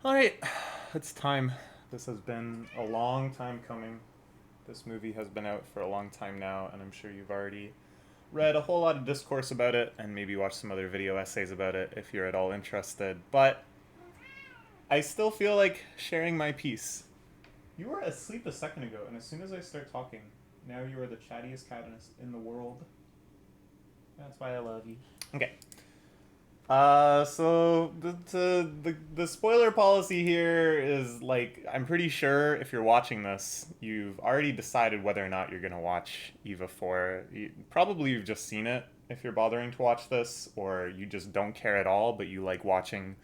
Alright, it's time. This has been a long time coming. This movie has been out for a long time now, and I'm sure you've already read a whole lot of discourse about it and maybe watched some other video essays about it if you're at all interested. But I still feel like sharing my piece. You were asleep a second ago, and as soon as I start talking, now you are the chattiest cat in the world. That's why I love you. Okay. So the spoiler policy here is like I'm pretty sure if you're watching this, you've already decided whether or not you're gonna watch Eva 4. Probably you've just seen it if you're bothering to watch this, or you just don't care at all, but you like watching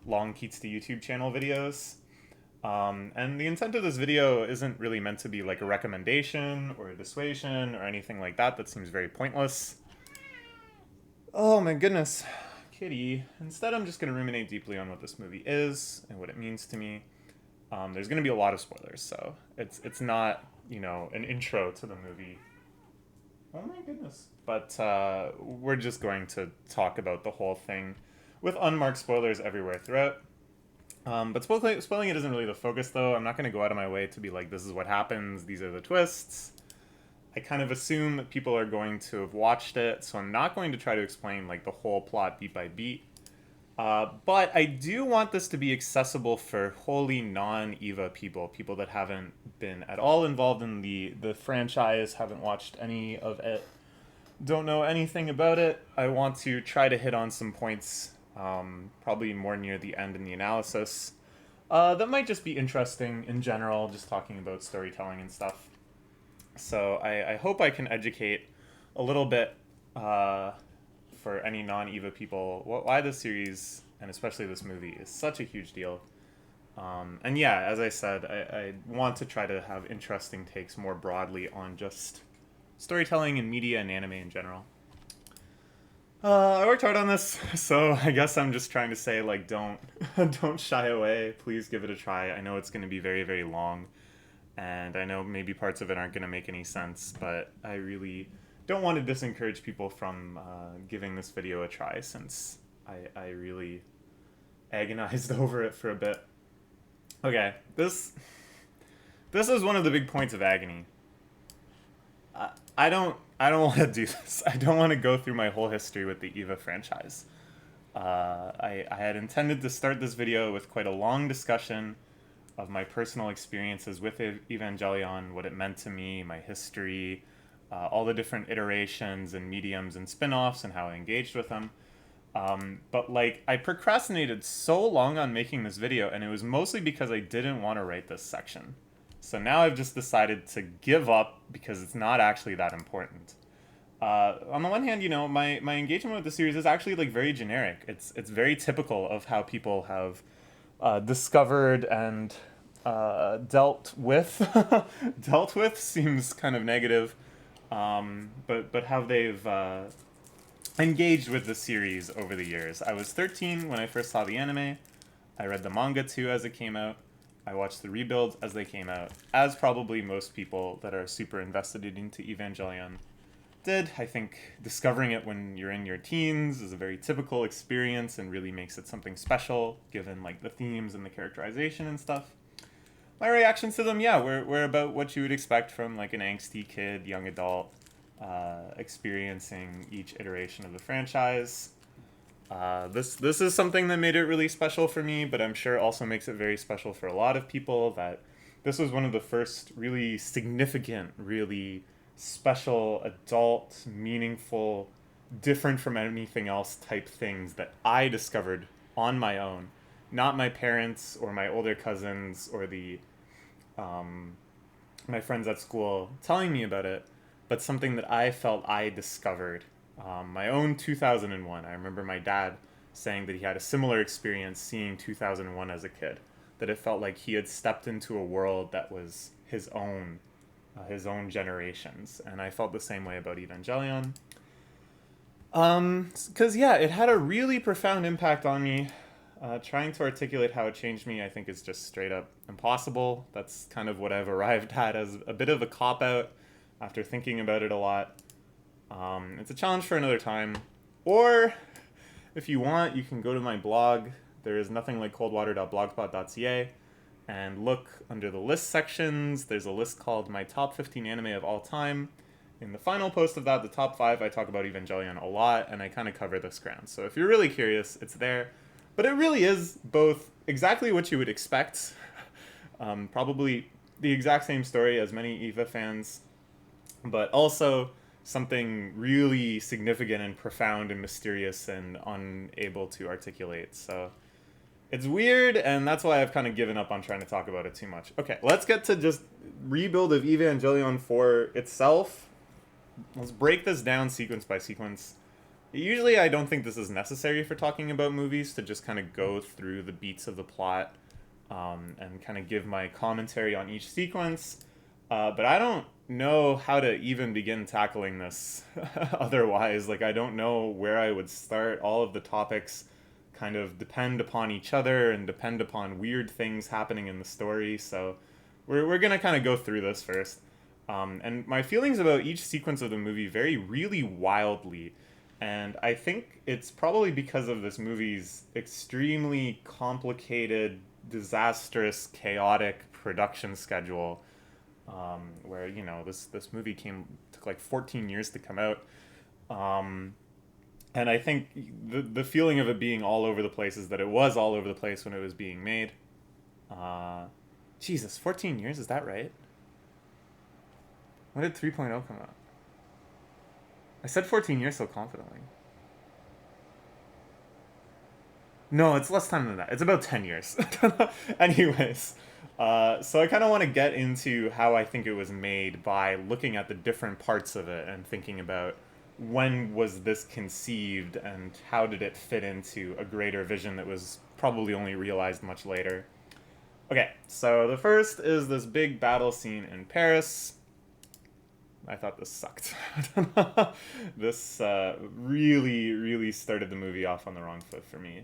long Keats to YouTube channel videos. And the intent of this video isn't really meant to be like a recommendation or a dissuasion or anything like that. That seems very pointless. Oh my goodness, kitty. Instead, I'm just going to ruminate deeply on what this movie is and what it means to me. There's going to be a lot of spoilers, so it's not, an intro to the movie. Oh my goodness. But we're just going to talk about the whole thing with unmarked spoilers everywhere throughout. But spoiling it isn't really the focus, though. I'm not going to go out of my way to be like, this is what happens, these are the twists. I kind of assume that people are going to have watched it, so I'm not going to try to explain like the whole plot beat by beat. But I do want this to be accessible for wholly non-Eva people, people that haven't been at all involved in the franchise, haven't watched any of it, don't know anything about it. I want to try to hit on some points, probably more near the end in the analysis, that might just be interesting in general, just talking about storytelling and stuff. So I hope I can educate a little bit for any non-Eva people why this series and especially this movie is such a huge deal. And yeah, as I said, I want to try to have interesting takes more broadly on just storytelling and media and anime in general. I worked hard on this, so I guess I'm just trying to say like don't don't shy away. Please give it a try. I know it's going to be very very long, and I know maybe parts of it aren't going to make any sense, but I really don't want to discourage people from giving this video a try since I really agonized over it for a bit. Okay, this is one of the big points of agony. I don't want to do this. I don't want to go through my whole history with the Eva franchise. I had intended to start this video with quite a long discussion of my personal experiences with Evangelion, what it meant to me, my history, all the different iterations and mediums and spin offs, and how I engaged with them. But like, I procrastinated so long on making this video, and it was mostly because I didn't want to write this section. So now I've just decided to give up because it's not actually that important. On the one hand, my engagement with the series is actually like very generic. It's very typical of how people have discovered and dealt with dealt with seems kind of negative, but how they've engaged with the series over the years. I was 13 when I first saw the anime. I read the manga too as it came out. I watched the rebuilds as they came out, as probably most people that are super invested into Evangelion did. I think discovering it when you're in your teens is a very typical experience and really makes it something special, given like the themes and the characterization and stuff. My reactions to them, yeah, were about what you would expect from like an angsty kid, young adult, experiencing each iteration of the franchise. This is something that made it really special for me, but I'm sure also makes it very special for a lot of people. That this was one of the first really significant, really special, adult, meaningful, different from anything else type things that I discovered on my own. Not my parents or my older cousins or the my friends at school telling me about it, but something that I felt I discovered. My own 2001. I remember my dad saying that he had a similar experience seeing 2001 as a kid. That it felt like he had stepped into a world that was his own generations, and I felt the same way about Evangelion. Because yeah, it had a really profound impact on me. Trying to articulate how it changed me, I think, is just straight up impossible. That's kind of what I've arrived at as a bit of a cop out after thinking about it a lot. It's a challenge for another time. Or, if you want, you can go to my blog, there is nothing like coldwater.blogspot.ca, and look under the list sections. There's a list called My Top 15 Anime of All Time. In the final post of that, the top 5, I talk about Evangelion a lot, and I kind of cover this ground. So if you're really curious, it's there. But it really is both exactly what you would expect, probably the exact same story as many EVA fans, but also something really significant and profound and mysterious and unable to articulate. So it's weird, and that's why I've kind of given up on trying to talk about it too much. Okay, let's get to just rebuild of Evangelion for itself. Let's break this down sequence by sequence. Usually I don't think this is necessary for talking about movies, to just kind of go through the beats of the plot and kind of give my commentary on each sequence. But I don't know how to even begin tackling this otherwise. Like, I don't know where I would start. All of the topics kind of depend upon each other and depend upon weird things happening in the story. So we're going to kind of go through this first. And my feelings about each sequence of the movie vary really wildly. And I think it's probably because of this movie's extremely complicated, disastrous, chaotic production schedule, where, you know, this movie took like 14 years to come out. And I think the feeling of it being all over the place is that it was all over the place when it was being made. Jesus, 14 years, is that right? When did 3.0 come out? I said 14 years so confidently. No, it's less time than that. It's about 10 years. Anyways, so I kind of want to get into how I think it was made by looking at the different parts of it and thinking about when was this conceived and how did it fit into a greater vision that was probably only realized much later. Okay, so the first is this big battle scene in Paris. I thought this sucked. This really, really started the movie off on the wrong foot for me.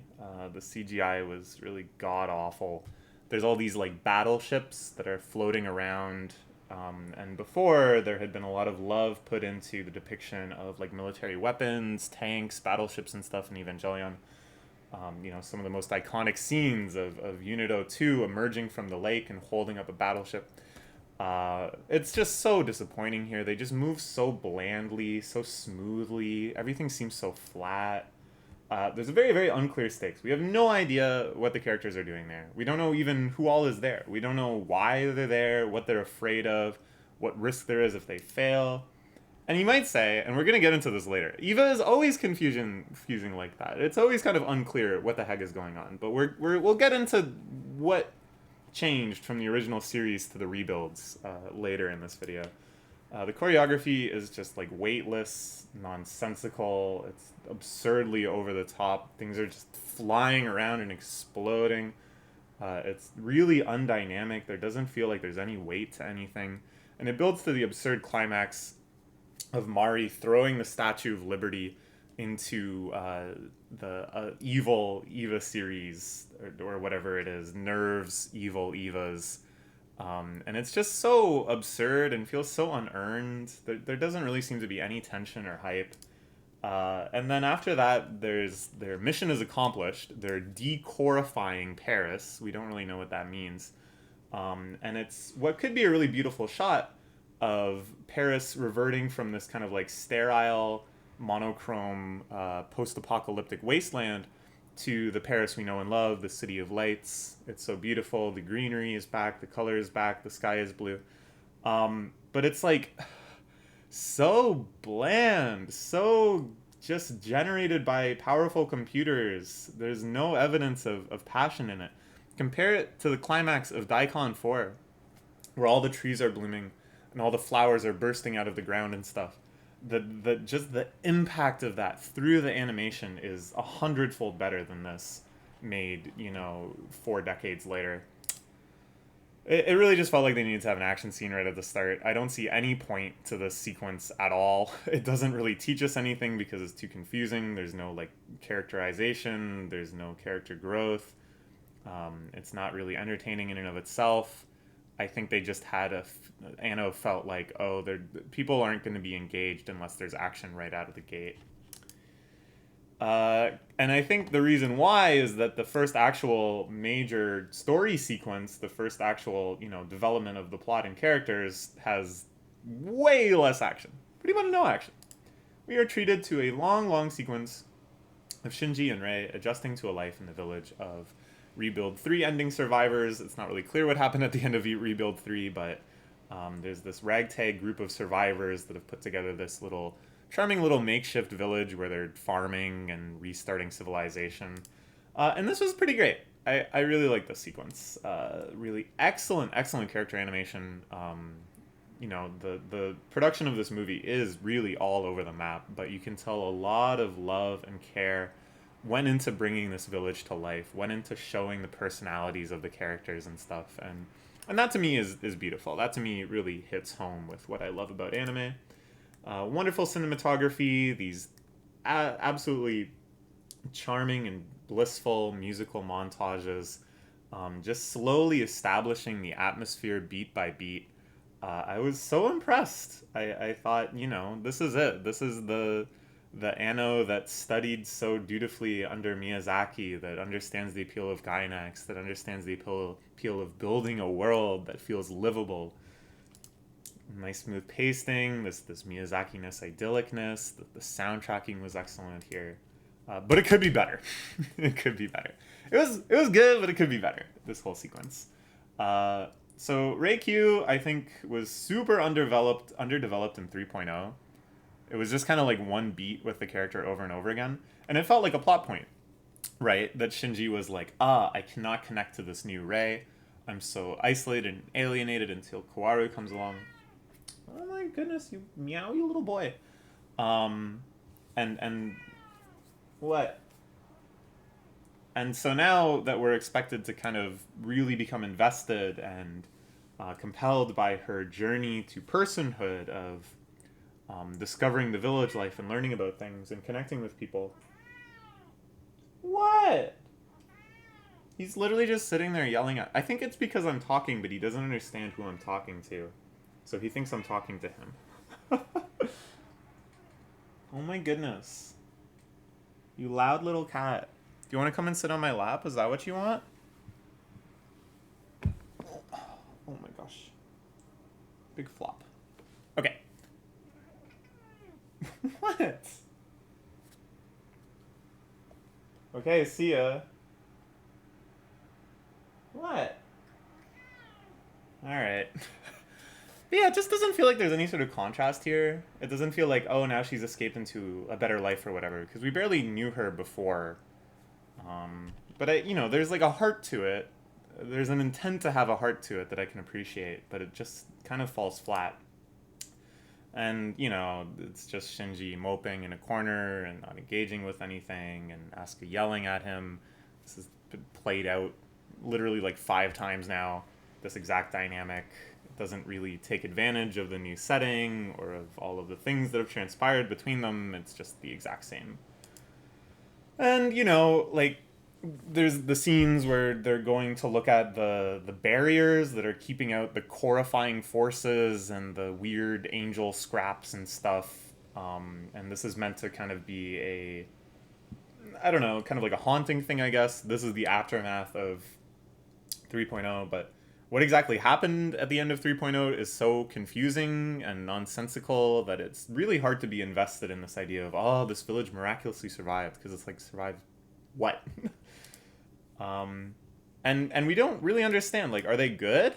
The CGI was really god-awful. There's all these, like, battleships that are floating around, and before, there had been a lot of love put into the depiction of, like, military weapons, tanks, battleships, and stuff in Evangelion. You know, some of the most iconic scenes of Unito 2 emerging from the lake and holding up a battleship. It's just so disappointing here. They just move so blandly, so smoothly. Everything seems so flat. There's a very, very unclear stakes. We have no idea what the characters are doing there. We don't know even who all is there. We don't know why they're there, what they're afraid of, what risk there is if they fail. And you might say, and we're going to get into this later, EVA is always confusing like that. It's always kind of unclear what the heck is going on. But we'll get into what changed from the original series to the rebuilds later in this video. The choreography is just like weightless, nonsensical. It's absurdly over the top. Things are just flying around and exploding. It's really undynamic. There doesn't feel like there's any weight to anything. And it builds to the absurd climax of Mari throwing the Statue of Liberty into the evil EVA series, or whatever it is, Nerve's evil EVAs. And it's just so absurd and feels so unearned. There doesn't really seem to be any tension or hype. And then after that, their mission is accomplished. They're decorifying Paris. We don't really know what that means. And it's what could be a really beautiful shot of Paris reverting from this kind of like sterile, monochrome, post-apocalyptic wasteland to the Paris we know and love, the city of lights. It's so beautiful. The greenery is back. The color is back. The sky is blue. But it's like so bland, so just generated by powerful computers. There's no evidence of passion in it. Compare it to the climax of Daikon 4, where all the trees are blooming and all the flowers are bursting out of the ground and stuff. Just the impact of that through the animation is 100-fold better than this, made, 4 decades later. It really just felt like they needed to have an action scene right at the start. I don't see any point to this sequence at all. It doesn't really teach us anything because it's too confusing. There's no characterization. There's no character growth. It's not really entertaining in and of itself. I think they just had Anno felt like, people aren't going to be engaged unless there's action right out of the gate. And I think the reason why is that the first actual major story sequence, the first actual, development of the plot and characters has way less action. Pretty much no action. We are treated to a long, long sequence of Shinji and Rei adjusting to a life in the village of Rebuild 3 ending survivors. It's not really clear what happened at the end of Rebuild 3, but there's this ragtag group of survivors that have put together this charming little makeshift village where they're farming and restarting civilization. And this was pretty great. I really like this sequence. Really excellent, excellent character animation. The production of this movie is really all over the map, but you can tell a lot of love and care went into bringing this village to life, went into showing the personalities of the characters and stuff, and that to me is beautiful. That to me really hits home with what I love about anime. Wonderful cinematography, these absolutely charming and blissful musical montages, just slowly establishing the atmosphere beat by beat. I was so impressed. I thought, this is it. This is the Anno that studied so dutifully under Miyazaki, that understands the appeal of Gainax, that understands the appeal of building a world that feels livable. Nice smooth pasting, this Miyazaki-ness, idyllicness. The soundtracking was excellent here. But it could be better. It could be better. It was good, but it could be better, this whole sequence. So Reikyu, I think, was super underdeveloped in 3.0. It was just kind of like one beat with the character over and over again. And it felt like a plot point, right? That Shinji was like, I cannot connect to this new Rei. I'm so isolated and alienated until Kawaru comes along. Oh my goodness, you little boy. And what? And so now that we're expected to kind of really become invested and compelled by her journey to personhood of discovering the village life and learning about things and connecting with people. What? He's literally just sitting there yelling at... I think it's because I'm talking, but he doesn't understand who I'm talking to. So he thinks I'm talking to him. Oh my goodness. You loud little cat. Do you want to come and sit on my lap? Is that what you want? Oh my gosh. Big flop. Okay. What? Okay, see ya. What? Alright. But yeah, it just doesn't feel like there's any sort of contrast here. It doesn't feel like, oh, now she's escaped into a better life or whatever, because we barely knew her before. But there's like a heart to it. There's an intent to have a heart to it that I can appreciate, but it just kind of falls flat. And, it's just Shinji moping in a corner and not engaging with anything, and Asuka yelling at him. This has been played out literally like 5 times now, this exact dynamic. It doesn't really take advantage of the new setting or of all of the things that have transpired between them. It's just the exact same. And, there's the scenes where they're going to look at the barriers that are keeping out the horrifying forces and the weird angel scraps and stuff. And this is meant to kind of be kind of like a haunting thing, I guess. This is the aftermath of 3.0, but what exactly happened at the end of 3.0 is so confusing and nonsensical that it's really hard to be invested in this idea of, this village miraculously survived, because it's like, survived what? And we don't really understand, like, are they good?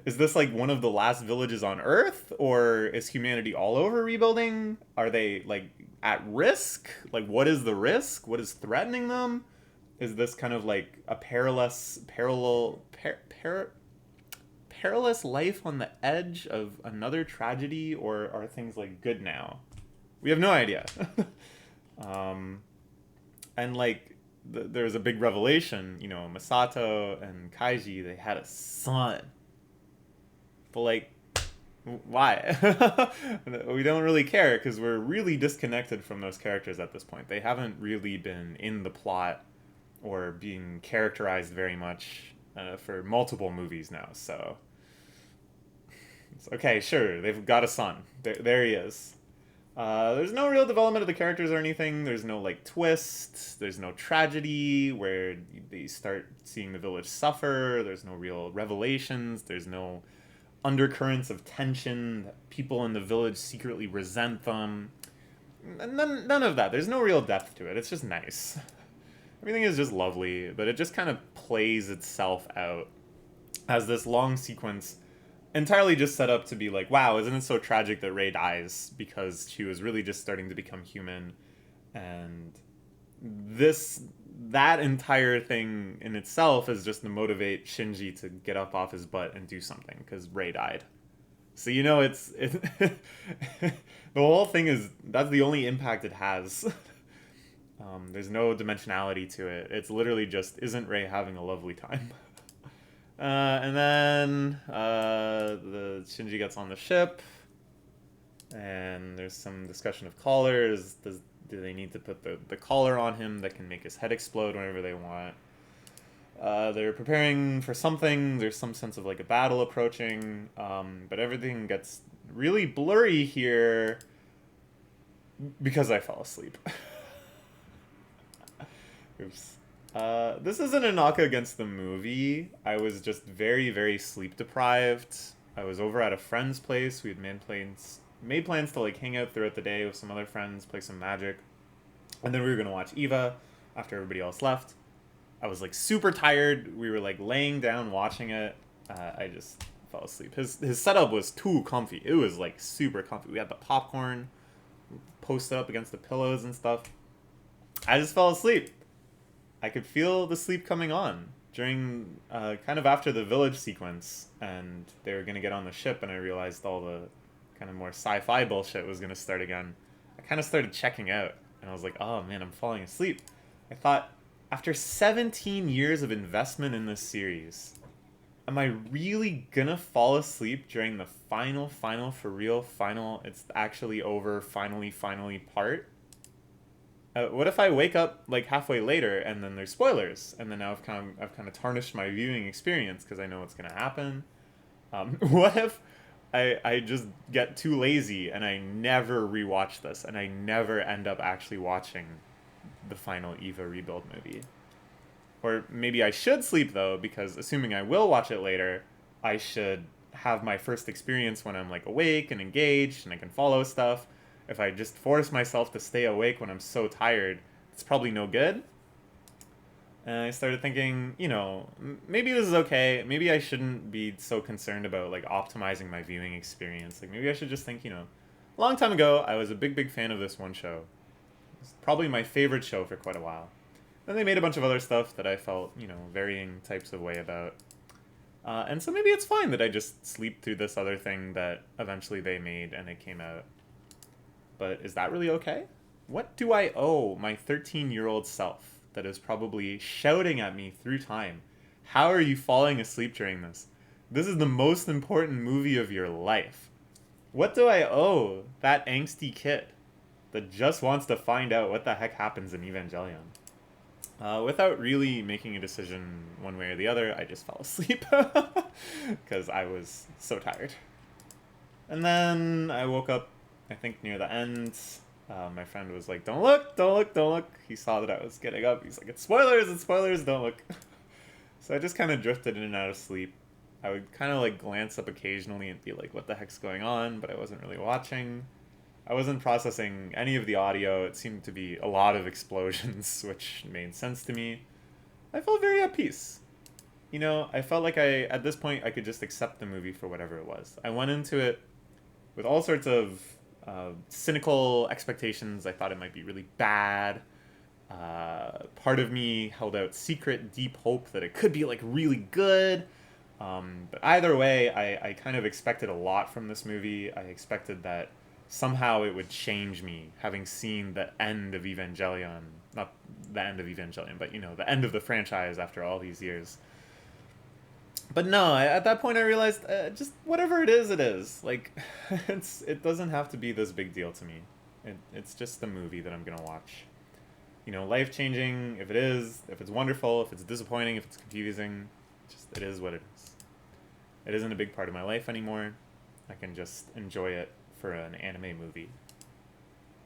Is this like one of the last villages on Earth, or is humanity all over rebuilding? Are they like at risk? Like, what is the risk? What is threatening them? Is this kind of like a perilous life on the edge of another tragedy, or are things like good now? We have no idea. And like there was a big revelation, Masato and Kaiji, they had a son. But like, why? We don't really care, because we're really disconnected from those characters at this point. They haven't really been in the plot or being characterized very much for multiple movies now, so... Okay, sure, they've got a son. There he is. There's no real development of the characters or anything. There's no like twist. There's no tragedy where they start seeing the village suffer. There's no real revelations. There's no undercurrents of tension that people in the village secretly resent them. None of that. There's no real depth to it. It's just nice. Everything is just lovely, but it just kind of plays itself out as this long sequence entirely just set up to be like, wow, isn't it so tragic that Rei dies because she was really just starting to become human, and that entire thing in itself is just to motivate Shinji to get up off his butt and do something because Rei died. So it's the whole thing is that's the only impact it has. There's no dimensionality to it. It's literally just isn't Rei having a lovely time. And then the Shinji gets on the ship, and there's some discussion of collars. Do they need to put the collar on him that can make his head explode whenever they want? They're preparing for something. There's some sense of like a battle approaching, but everything gets really blurry here because I fell asleep. Oops. This isn't a knock against the movie. I was just very, very sleep deprived. I was over at a friend's place. We had made plans to like hang out throughout the day with some other friends, play some Magic, and then we were gonna watch Eva after everybody else left. I was like super tired. We were like laying down watching it. I just fell asleep. His setup was too comfy. It was like super comfy. We had the popcorn posted up against the pillows and stuff. I just fell asleep. I could feel the sleep coming on during kind of after the village sequence, and they were going to get on the ship, and I realized all the kind of more sci-fi bullshit was going to start again. I kind of started checking out, and I was like, oh man, I'm falling asleep. I thought, after 17 years of investment in this series, am I really going to fall asleep during the final, for real, it's actually over, finally part? What if I wake up like halfway later and then there's spoilers, and then now I've kind of tarnished my viewing experience because I know what's gonna happen. What if I just get too lazy and I never rewatch this and I never end up actually watching the final Eva rebuild movie? Or maybe I should sleep though, because assuming I will watch it later, I should have my first experience when I'm like awake and engaged and I can follow stuff. If I just force myself to stay awake when I'm so tired, it's probably no good. And I started thinking, maybe this is okay. Maybe I shouldn't be so concerned about like optimizing my viewing experience. Like maybe I should just think, a long time ago, I was a big fan of this one show. It's probably my favorite show for quite a while. Then they made a bunch of other stuff that I felt, varying types of way about. And so maybe it's fine that I just sleep through this other thing that eventually they made and it came out. But is that really okay? What do I owe my 13-year-old self that is probably shouting at me through time? How are you falling asleep during this? This is the most important movie of your life. What do I owe that angsty kid that just wants to find out what the heck happens in Evangelion? Without really making a decision one way or the other, I just fell asleep because I was so tired. And then I woke up, I think near the end. My friend was like, don't look. He saw that I was getting up. He's like, it's spoilers, don't look. So I just kind of drifted in and out of sleep. I would kind of like glance up occasionally and be like, what the heck's going on? But I wasn't really watching. I wasn't processing any of the audio. It seemed to be a lot of explosions, which made sense to me. I felt very at peace. I felt like at this point, I could just accept the movie for whatever it was. I went into it with all sorts of cynical expectations. I thought it might be really bad. Part of me held out secret, deep hope that it could be like really good. But either way, I kind of expected a lot from this movie. I expected that somehow it would change me, having seen the end of Evangelion. Not the end of Evangelion, but the end of the franchise after all these years. But no, at that point I realized just whatever it is. Like, it doesn't have to be this big deal to me. It's just the movie that I'm gonna watch. Life changing. If it's wonderful, if it's disappointing, if it's confusing, it is what it is. It isn't a big part of my life anymore. I can just enjoy it for an anime movie.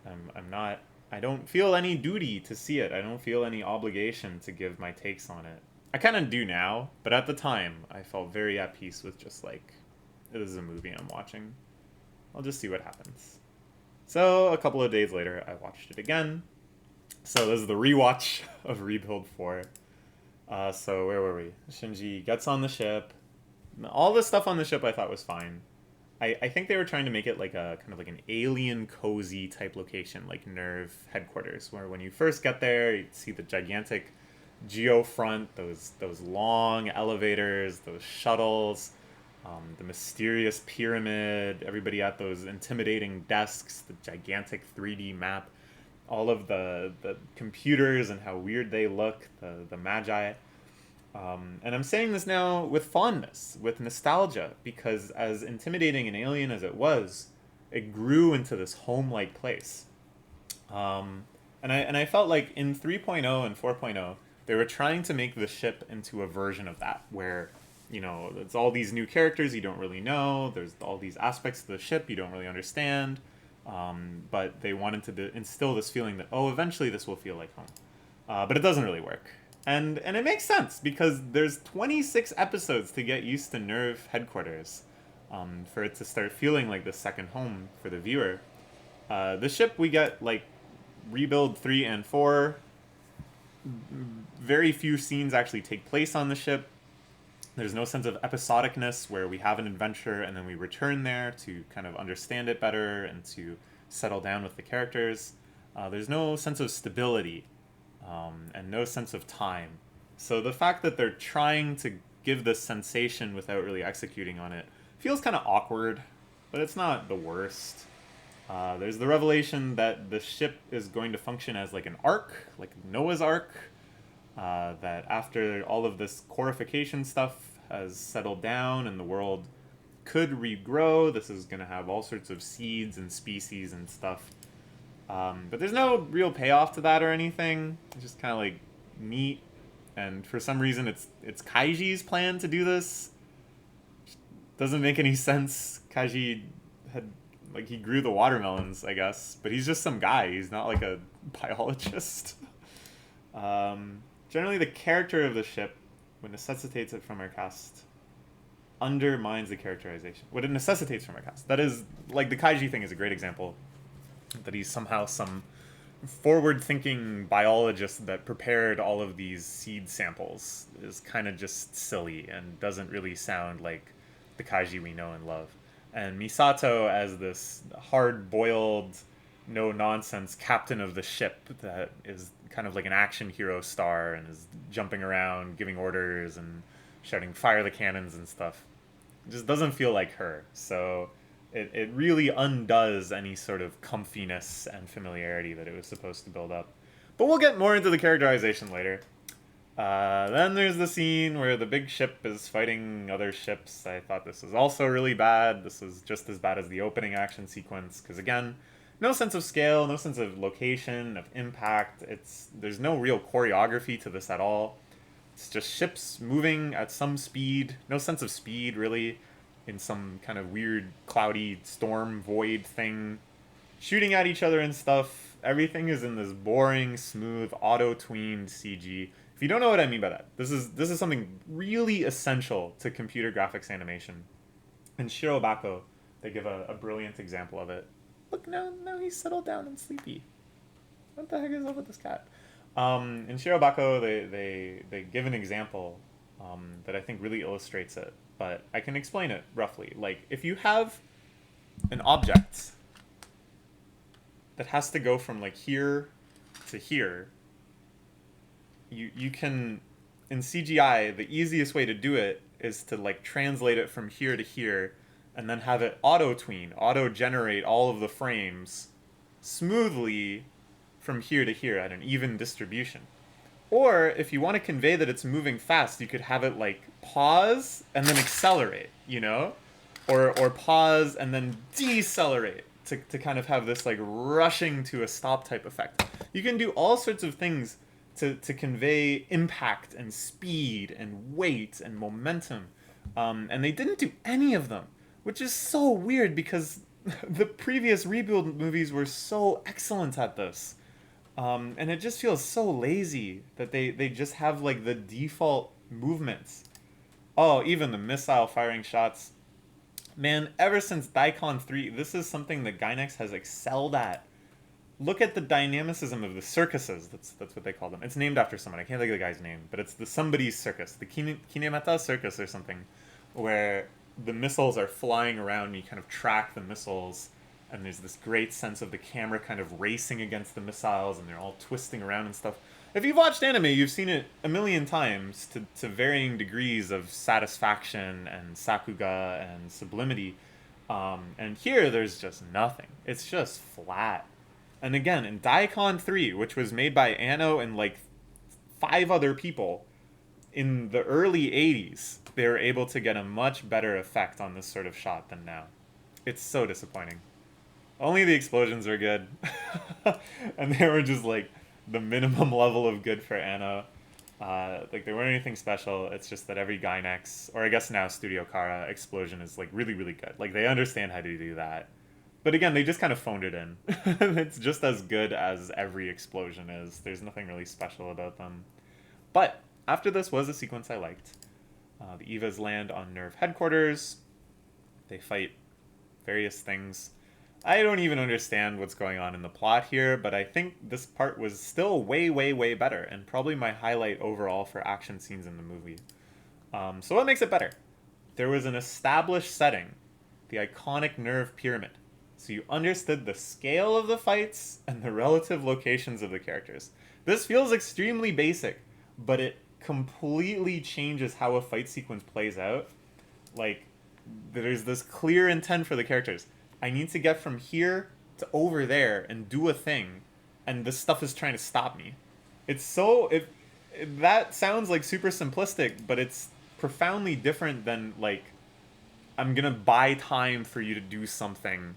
I'm not. I don't feel any duty to see it. I don't feel any obligation to give my takes on it. I kind of do now, but at the time, I felt very at peace with just like, this is a movie I'm watching. I'll just see what happens. So a couple of days later, I watched it again. So this is the rewatch of Rebuild 4. So where were we? Shinji gets on the ship. All the stuff on the ship I thought was fine. I think they were trying to make it like a kind of like an alien cozy type location, like Nerve headquarters, where when you first get there, you see the gigantic geofront, those long elevators, those shuttles, the mysterious pyramid, everybody at those intimidating desks, the gigantic 3D map, all of the computers and how weird they look, the magi. And I'm saying this now with fondness, with nostalgia, because as intimidating and alien as it was, it grew into this home-like place. And I felt like in 3.0 and 4.0, they were trying to make the ship into a version of that, where, you know, it's all these new characters you don't really know, there's all these aspects of the ship you don't really understand, but they wanted to instill this feeling that, oh, eventually this will feel like home. But it doesn't really work. And it makes sense, because there's 26 episodes to get used to Nerve headquarters, for it to start feeling like the second home for the viewer. The ship, we get, like, Rebuild 3 and 4. Very few scenes actually take place on the ship. There's no sense of episodicness where we have an adventure and then we return there to kind of understand it better and to settle down with the characters. There's no sense of stability, and no sense of time. So the fact that they're trying to give this sensation without really executing on it feels kind of awkward, but it's not the worst. There's the revelation that the ship is going to function as like an ark, like Noah's Ark, that after all of this chorification stuff has settled down and the world could regrow, this is going to have all sorts of seeds and species and stuff. But there's no real payoff to that or anything. It's just kind of like neat, and for some reason it's Kaiji's plan to do this. Doesn't make any sense. Kaiji had, like, he grew the watermelons, I guess, but he's just some guy. He's not like a biologist. Generally, the character of the ship, what necessitates it from our cast, undermines the characterization. What it necessitates from our cast. That is, like, the Kaiji thing is a great example. That he's somehow some forward-thinking biologist that prepared all of these seed samples is kind of just silly and doesn't really sound like the Kaiji we know and love. And Misato as this hard-boiled, no-nonsense captain of the ship that is kind of like an action hero star and is jumping around, giving orders and shouting "fire the cannons" and stuff. It just doesn't feel like her. So it really undoes any sort of comfiness and familiarity that it was supposed to build up. But we'll get more into the characterization later. Then there's the scene where the big ship is fighting other ships. I thought this was also really bad. This was just as bad as the opening action sequence, because again, no sense of scale, no sense of location, of impact. There's no real choreography to this at all. It's just ships moving at some speed, no sense of speed really, in some kind of weird cloudy storm void thing, shooting at each other and stuff. Everything is in this boring, smooth, auto-tweened CG. If you don't know what I mean by that, this is something really essential to computer graphics animation. In Shirobako, they give a brilliant example of it. Look, now he's settled down and sleepy. What the heck is up with this cat? In Shirobako, they give an example that I think really illustrates it, but I can explain it roughly. Like, if you have an object that has to go from like here to here, you can, in CGI, the easiest way to do it is to like translate it from here to here and then have it auto-tween, auto-generate all of the frames smoothly from here to here at an even distribution. Or if you want to convey that it's moving fast, you could have it like pause and then accelerate, you know? Or pause and then decelerate to kind of have this like rushing to a stop type effect. You can do all sorts of things to convey impact and speed and weight and momentum. And they didn't do any of them, which is so weird because the previous rebuild movies were so excellent at this. And it just feels so lazy that they just have like the default movements. Oh, even the missile firing shots. Man, ever since Daikon 3, this is something that Gainax has excelled at. Look at the dynamicism of the circuses. That's what they call them. It's named after someone. I can't think of the guy's name, but it's the somebody's circus, the Kinemata circus or something, where the missiles are flying around and you kind of track the missiles, and there's this great sense of the camera kind of racing against the missiles, and they're all twisting around and stuff. If you've watched anime, you've seen it a million times to varying degrees of satisfaction and sakuga and sublimity. And here, there's just nothing. It's just flat. And again, in Daikon 3, which was made by Anno and like 5 other people in the early 80s, they were able to get a much better effect on this sort of shot than now. It's so disappointing. Only the explosions are good. And they were just like the minimum level of good for Anno. Like they weren't anything special. It's just that every Gainax, or I guess now Studio Kara explosion is like really, really good. Like they understand how to do that. But again, they just kind of phoned it in. It's just as good as every explosion is. There's nothing really special about them. But after this was a sequence I liked. The Evas land on Nerve headquarters. They fight various things. I don't even understand what's going on in the plot here, but I think this part was still way, way, way better, and probably my highlight overall for action scenes in the movie. So what makes it better? There was an established setting, the iconic Nerve Pyramid. So you understood the scale of the fights and the relative locations of the characters. This feels extremely basic, but it completely changes how a fight sequence plays out. Like, there's this clear intent for the characters. I need to get from here to over there and do a thing, and this stuff is trying to stop me. It's so... that sounds like super simplistic, but it's profoundly different than, like, I'm gonna buy time for you to do something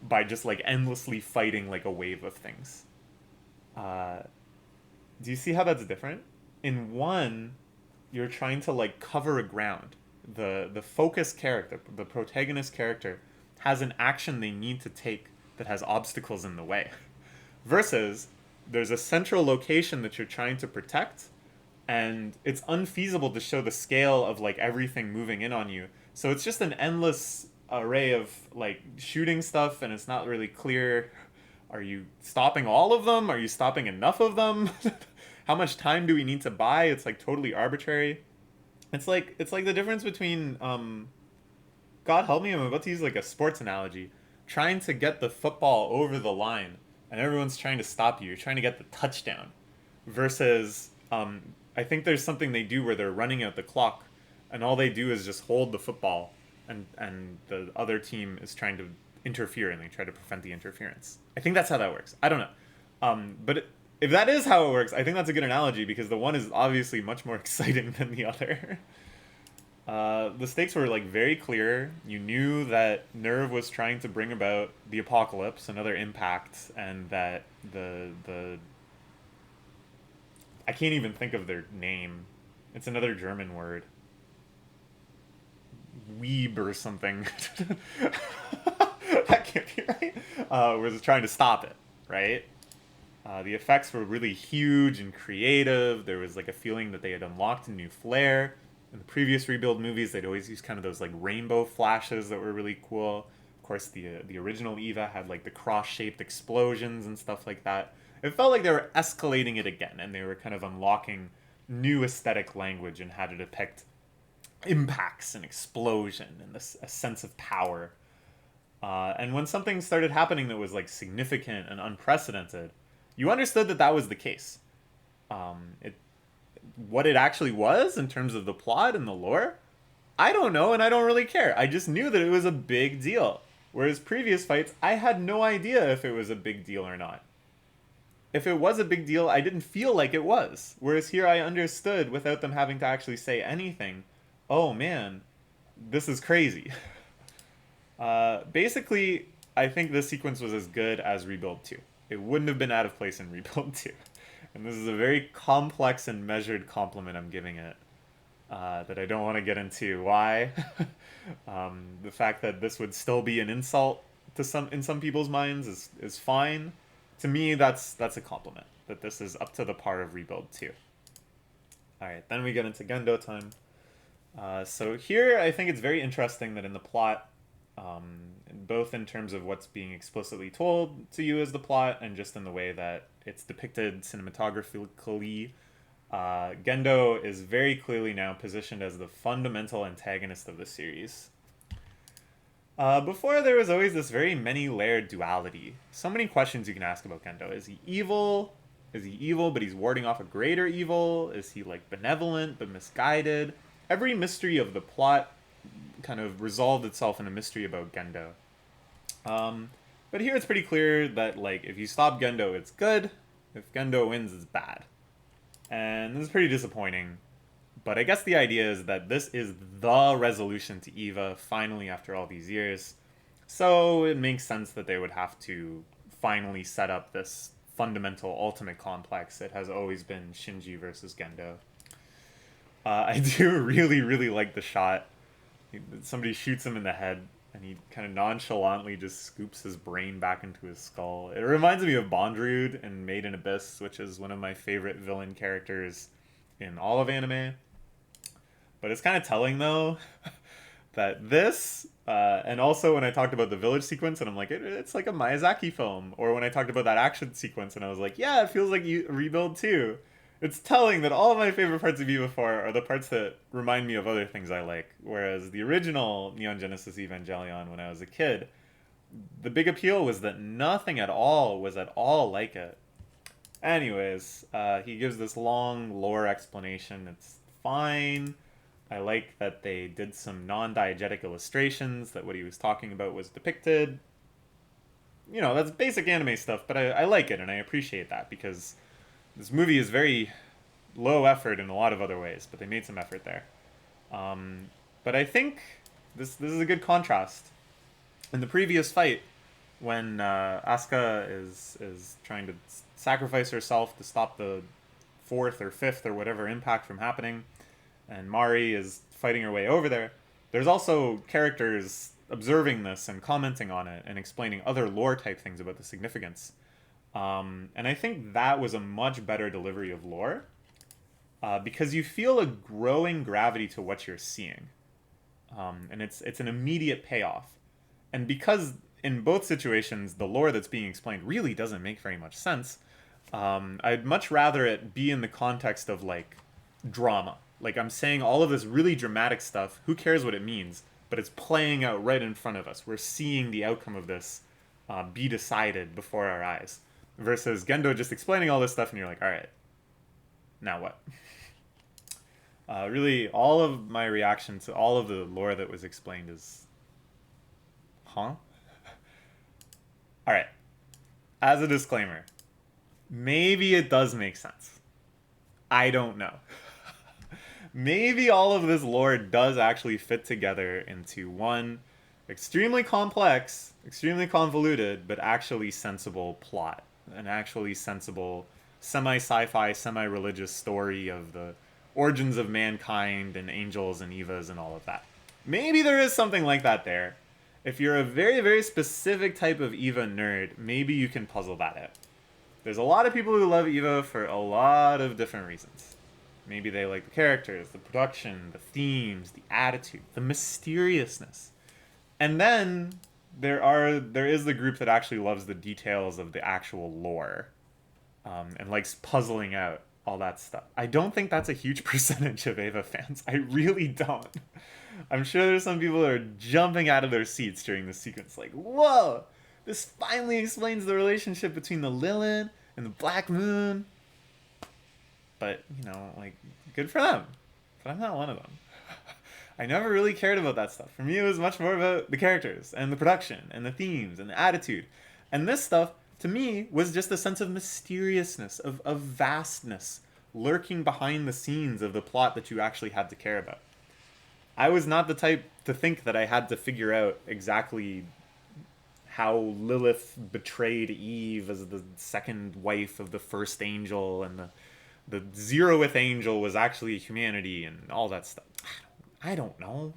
by just like endlessly fighting like a wave of things. Do you see how that's different? In one, you're trying to like cover a ground. The focus character, the protagonist character, has an action they need to take that has obstacles in the way. Versus, there's a central location that you're trying to protect, and it's unfeasible to show the scale of like everything moving in on you. So it's just an endless array of like shooting stuff, and it's not really clear. Are you stopping all of them? Are you stopping enough of them? How much time do we need to buy? It's like totally arbitrary. It's like the difference between God help me, I'm about to use like a sports analogy, trying to get the football over the line and everyone's trying to stop you. You're trying to get the touchdown. Versus I think there's something they do where they're running out the clock and all they do is just hold the football, and the other team is trying to interfere and they try to prevent the interference. I think that's how that works. I don't know. But if that is how it works, I think that's a good analogy because the one is obviously much more exciting than the other. The stakes were like very clear. You knew that Nerve was trying to bring about the apocalypse, another impact, and that the I can't even think of their name. It's another German word. Weeb or something. That can't be right. Was trying to stop it, right? The effects were really huge and creative. There was like a feeling that they had unlocked a new flair. In the previous rebuild movies, they'd always use kind of those like rainbow flashes that were really cool. Of course, the original Eva had like the cross-shaped explosions and stuff like that. It felt like they were escalating it again, and they were kind of unlocking new aesthetic language and how to depict impacts and explosion and a sense of power. And when something started happening that was like significant and unprecedented, you understood that that was the case. What it actually was in terms of the plot and the lore, I don't know, and I don't really care. I just knew that it was a big deal. Whereas previous fights, I had no idea if it was a big deal or not. If it was a big deal, I didn't feel like it was. Whereas here I understood without them having to actually say anything. Oh man, this is crazy. Basically, I think this sequence was as good as Rebuild 2. It wouldn't have been out of place in Rebuild 2. And this is a very complex and measured compliment I'm giving it. That I don't want to get into why. The fact that this would still be an insult in some people's minds is fine. To me, that's a compliment. That this is up to the par of Rebuild 2. Alright, then we get into Gendo Time. So here, I think it's very interesting that in the plot, both in terms of what's being explicitly told to you as the plot, and just in the way that it's depicted cinematographically, Gendo is very clearly now positioned as the fundamental antagonist of the series. Before, there was always this very many-layered duality. So many questions you can ask about Gendo. Is he evil? Is he evil, but he's warding off a greater evil? Is he, like, benevolent, but misguided? Every mystery of the plot kind of resolved itself in a mystery about Gendo. But here it's pretty clear that, like, if you stop Gendo, it's good. If Gendo wins, it's bad. And this is pretty disappointing. But I guess the idea is that this is the resolution to Eva, finally, after all these years. So it makes sense that they would have to finally set up this fundamental ultimate complex. It has always been Shinji versus Gendo. I do really, really like the shot. Somebody shoots him in the head, and he kind of nonchalantly just scoops his brain back into his skull. It reminds me of Bondrewd in Made in Abyss, which is one of my favorite villain characters in all of anime. But it's kind of telling, though, that this, and also when I talked about the village sequence, and I'm like, it's like a Miyazaki film. Or when I talked about that action sequence, and I was like, yeah, it feels like Rebuild 2. It's telling that all of my favorite parts of Eva 4 are the parts that remind me of other things I like. Whereas the original Neon Genesis Evangelion, when I was a kid, the big appeal was that nothing at all was at all like it. Anyways, he gives this long lore explanation. It's fine. I like that they did some non-diegetic illustrations, that what he was talking about was depicted. You know, that's basic anime stuff, but I like it, and I appreciate that, because this movie is very low effort in a lot of other ways, but they made some effort there. But I think this is a good contrast. In the previous fight, when Asuka is trying to sacrifice herself to stop the 4th or 5th or whatever impact from happening, and Mari is fighting her way over there, there's also characters observing this and commenting on it and explaining other lore type things about the significance. And I think that was a much better delivery of lore, because you feel a growing gravity to what you're seeing. And it's an immediate payoff. And because in both situations, the lore that's being explained really doesn't make very much sense, I'd much rather it be in the context of, like, drama. Like, I'm saying all of this really dramatic stuff, who cares what it means, but it's playing out right in front of us. We're seeing the outcome of this be decided before our eyes. Versus Gendo just explaining all this stuff, and you're like, alright, now what? Really, all of my reaction to all of the lore that was explained is, huh? Alright, as a disclaimer, maybe it does make sense. I don't know. Maybe all of this lore does actually fit together into one extremely complex, extremely convoluted, but actually sensible plot. An actually sensible semi-sci-fi, semi-religious story of the origins of mankind and angels and Evas and all of that. Maybe there is something like that there. If you're a very, very specific type of Eva nerd, maybe you can puzzle that out. There's a lot of people who love Eva for a lot of different reasons. Maybe they like the characters, the production, the themes, the attitude, the mysteriousness. And then there is the group that actually loves the details of the actual lore, and likes puzzling out all that stuff. I don't think that's a huge percentage of Eva fans. I really don't. I'm sure there's some people that are jumping out of their seats during this sequence, like, whoa, this finally explains the relationship between the Lilith and the Black Moon. But, you know, like, good for them. But I'm not one of them. I never really cared about that stuff. For me, it was much more about the characters and the production and the themes and the attitude. And this stuff, to me, was just a sense of mysteriousness, of vastness, lurking behind the scenes of the plot that you actually had to care about. I was not the type to think that I had to figure out exactly how Lilith betrayed Eve as the second wife of the first angel, and the 0th angel was actually humanity and all that stuff. I don't know.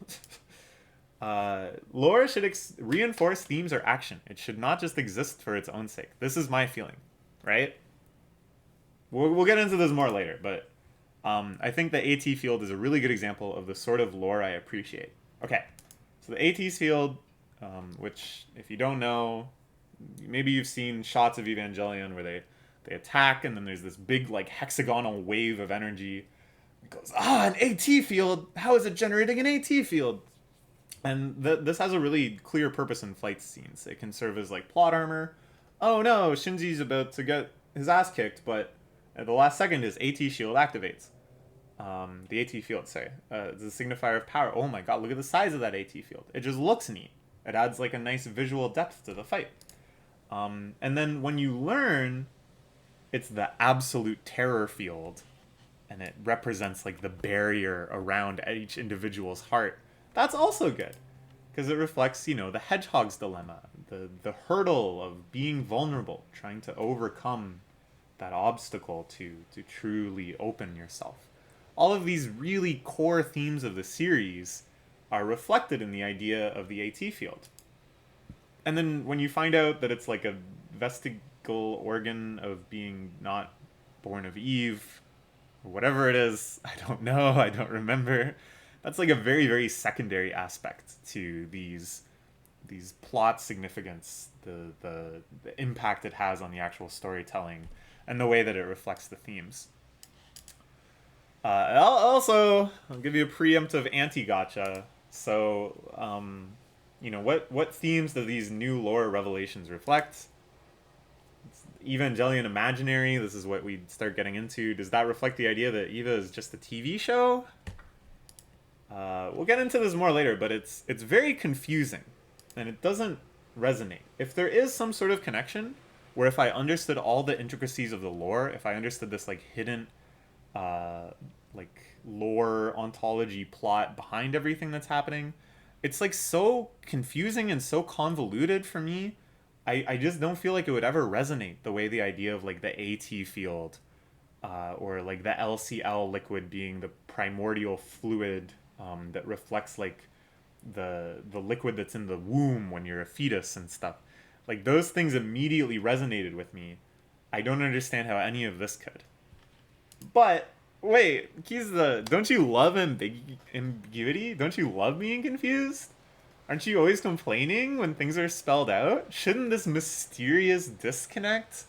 Lore should reinforce themes or action. It should not just exist for its own sake. This is my feeling, right? We'll get into this more later, but I think the AT field is a really good example of the sort of lore I appreciate. Okay, so the AT field, which if you don't know, maybe you've seen shots of Evangelion where they attack and then there's this big like hexagonal wave of energy. It goes, an AT field. How is it generating an AT field? And this has a really clear purpose in fight scenes. It can serve as like plot armor. Oh no, Shinji's about to get his ass kicked, but at the last second his AT shield activates. The AT field, sorry. It's a signifier of power. Oh my god, look at the size of that AT field. It just looks neat. It adds like a nice visual depth to the fight. And then when you learn it's the absolute terror field, and it represents like the barrier around each individual's heart, that's also good. Because it reflects, the hedgehog's dilemma, the hurdle of being vulnerable, trying to overcome that obstacle to truly open yourself. All of these really core themes of the series are reflected in the idea of the AT field. And then when you find out that it's like a vestigial organ of being not born of Eve, or whatever it is, I don't know, I don't remember. That's like a very, very secondary aspect to these plot significance, the impact it has on the actual storytelling, and the way that it reflects the themes. I'll give you a preemptive anti-gotcha. So, what themes do these new lore revelations reflect? It's Evangelion imaginary. This is what we start getting into. Does that reflect the idea that Eva is just a TV show? We'll get into this more later, but it's very confusing, and it doesn't resonate. If there is some sort of connection, where if I understood all the intricacies of the lore, if I understood this like hidden lore ontology plot behind everything that's happening, it's like so confusing and so convoluted for me. I just don't feel like it would ever resonate the way the idea of like the AT field or like the LCL liquid being the primordial fluid that reflects like the liquid that's in the womb when you're a fetus and stuff. Like those things immediately resonated with me. I don't understand how any of this could. But wait, don't you love ambiguity? Don't you love being confused? Aren't you always complaining when things are spelled out? Shouldn't this mysterious disconnect,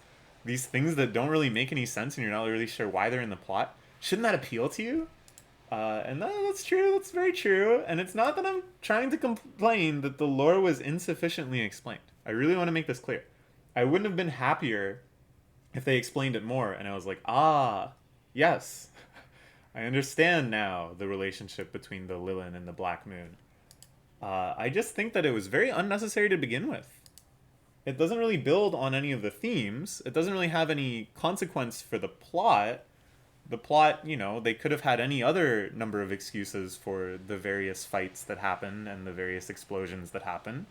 these things that don't really make any sense and you're not really sure why they're in the plot, shouldn't that appeal to you? And that's true, that's very true. And it's not that I'm trying to complain that the lore was insufficiently explained. I really want to make this clear. I wouldn't have been happier if they explained it more and I was like, yes, I understand now the relationship between the Lilin and the Black Moon. I just think that it was very unnecessary to begin with. It doesn't really build on any of the themes. It doesn't really have any consequence for the plot. The plot, they could have had any other number of excuses for the various fights that happen and the various explosions that happen.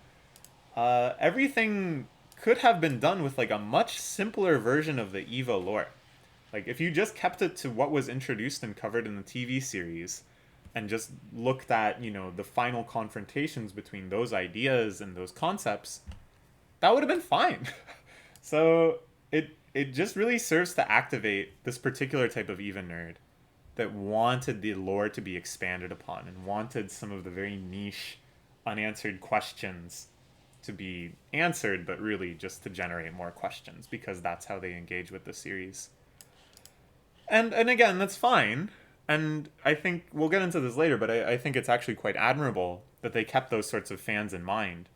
Everything could have been done with like a much simpler version of the Eva lore. Like if you just kept it to what was introduced and covered in the TV series and just looked at, the final confrontations between those ideas and those concepts, that would have been fine. So it just really serves to activate this particular type of Eva nerd that wanted the lore to be expanded upon and wanted some of the very niche, unanswered questions to be answered, but really just to generate more questions because that's how they engage with the series. And again, that's fine. And I think we'll get into this later, but I think it's actually quite admirable that they kept those sorts of fans in mind.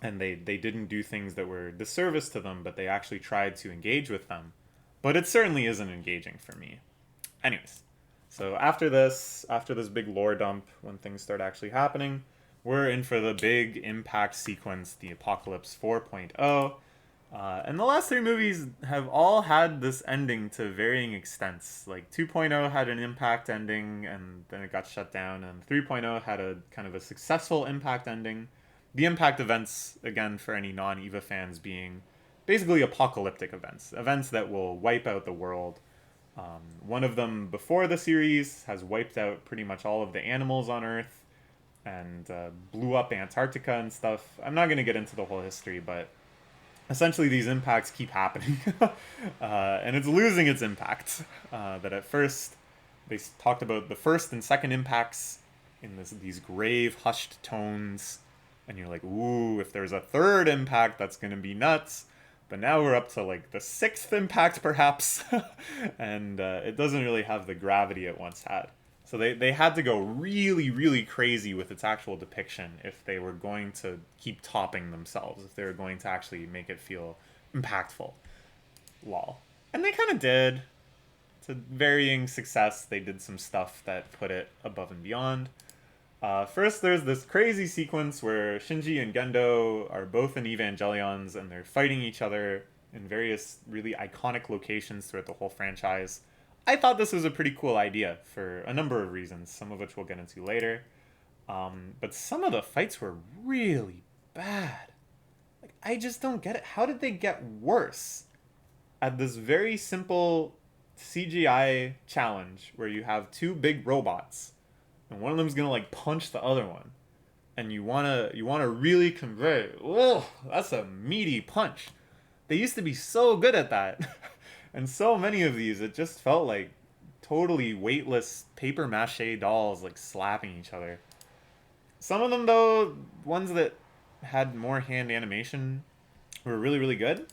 And they didn't do things that were disservice to them, but they actually tried to engage with them. But it certainly isn't engaging for me. Anyways, so after this big lore dump, when things start actually happening, we're in for the big impact sequence, the Apocalypse 4.0. And the last three movies have all had this ending to varying extents. Like 2.0 had an impact ending, and then it got shut down, and 3.0 had a kind of a successful impact ending. The impact events, again, for any non-EVA fans, being basically apocalyptic events. Events that will wipe out the world. One of them before the series has wiped out pretty much all of the animals on Earth. and blew up Antarctica and stuff. I'm not going to get into the whole history, but essentially these impacts keep happening. And it's losing its impact. That at first they talked about the first and second impacts in these grave, hushed tones, and you're like, ooh, if there's a third impact, that's going to be nuts. But now we're up to like the sixth impact, perhaps, and it doesn't really have the gravity it once had. So they had to go really, really crazy with its actual depiction if they were going to keep topping themselves, if they were going to actually make it feel impactful. Lol. And they kind of did. To varying success, they did some stuff that put it above and beyond. First, there's this crazy sequence where Shinji and Gendo are both in Evangelions and they're fighting each other in various really iconic locations throughout the whole franchise. I thought this was a pretty cool idea for a number of reasons, some of which we'll get into later. But some of the fights were really bad. Like, I just don't get it. How did they get worse at this very simple CGI challenge where you have two big robots and one of them's gonna like punch the other one, and you wanna really convey, oh, that's a meaty punch. They used to be so good at that, and so many of these, it just felt like totally weightless paper mache dolls like slapping each other. Some of them though, ones that had more hand animation, were really really good,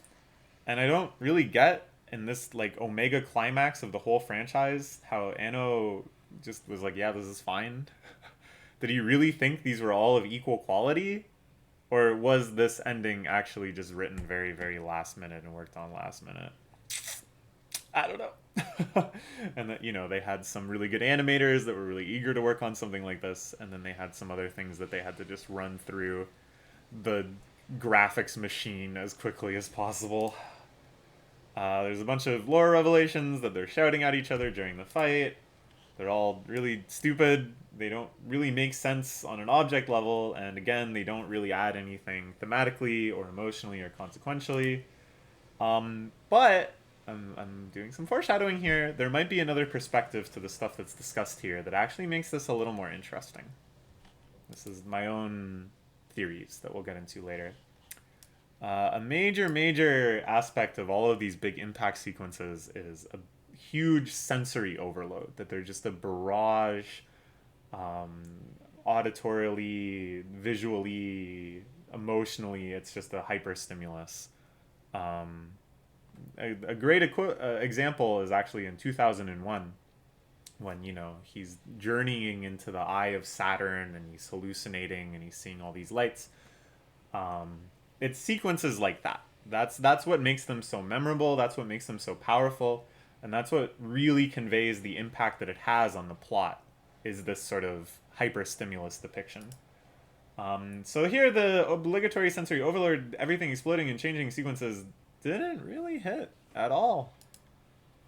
and I don't really get in this like omega climax of the whole franchise how Anno just was like, yeah, this is fine. Did he really think these were all of equal quality? Or was this ending actually just written very, very last minute and worked on last minute? I don't know. And that, they had some really good animators that were really eager to work on something like this, and then they had some other things that they had to just run through the graphics machine as quickly as possible. There's a bunch of lore revelations that they're shouting at each other during the fight. They're all really stupid. They don't really make sense on an object level, and again, they don't really add anything thematically or emotionally or consequentially. But I'm doing some foreshadowing here. There might be another perspective to the stuff that's discussed here that actually makes this a little more interesting. This is my own theories that we'll get into later. A major aspect of all of these big impact sequences is a huge sensory overload, that they're just a barrage, auditorily, visually, emotionally. It's just a hyper stimulus. A great example is actually in 2001 when he's journeying into the eye of Saturn and he's hallucinating and he's seeing all these lights. It's sequences like that. That's what makes them so memorable. That's what makes them so powerful. And that's what really conveys the impact that it has on the plot, is this sort of hyper-stimulus depiction. So here, the obligatory sensory overload, everything exploding and changing sequences, didn't really hit at all.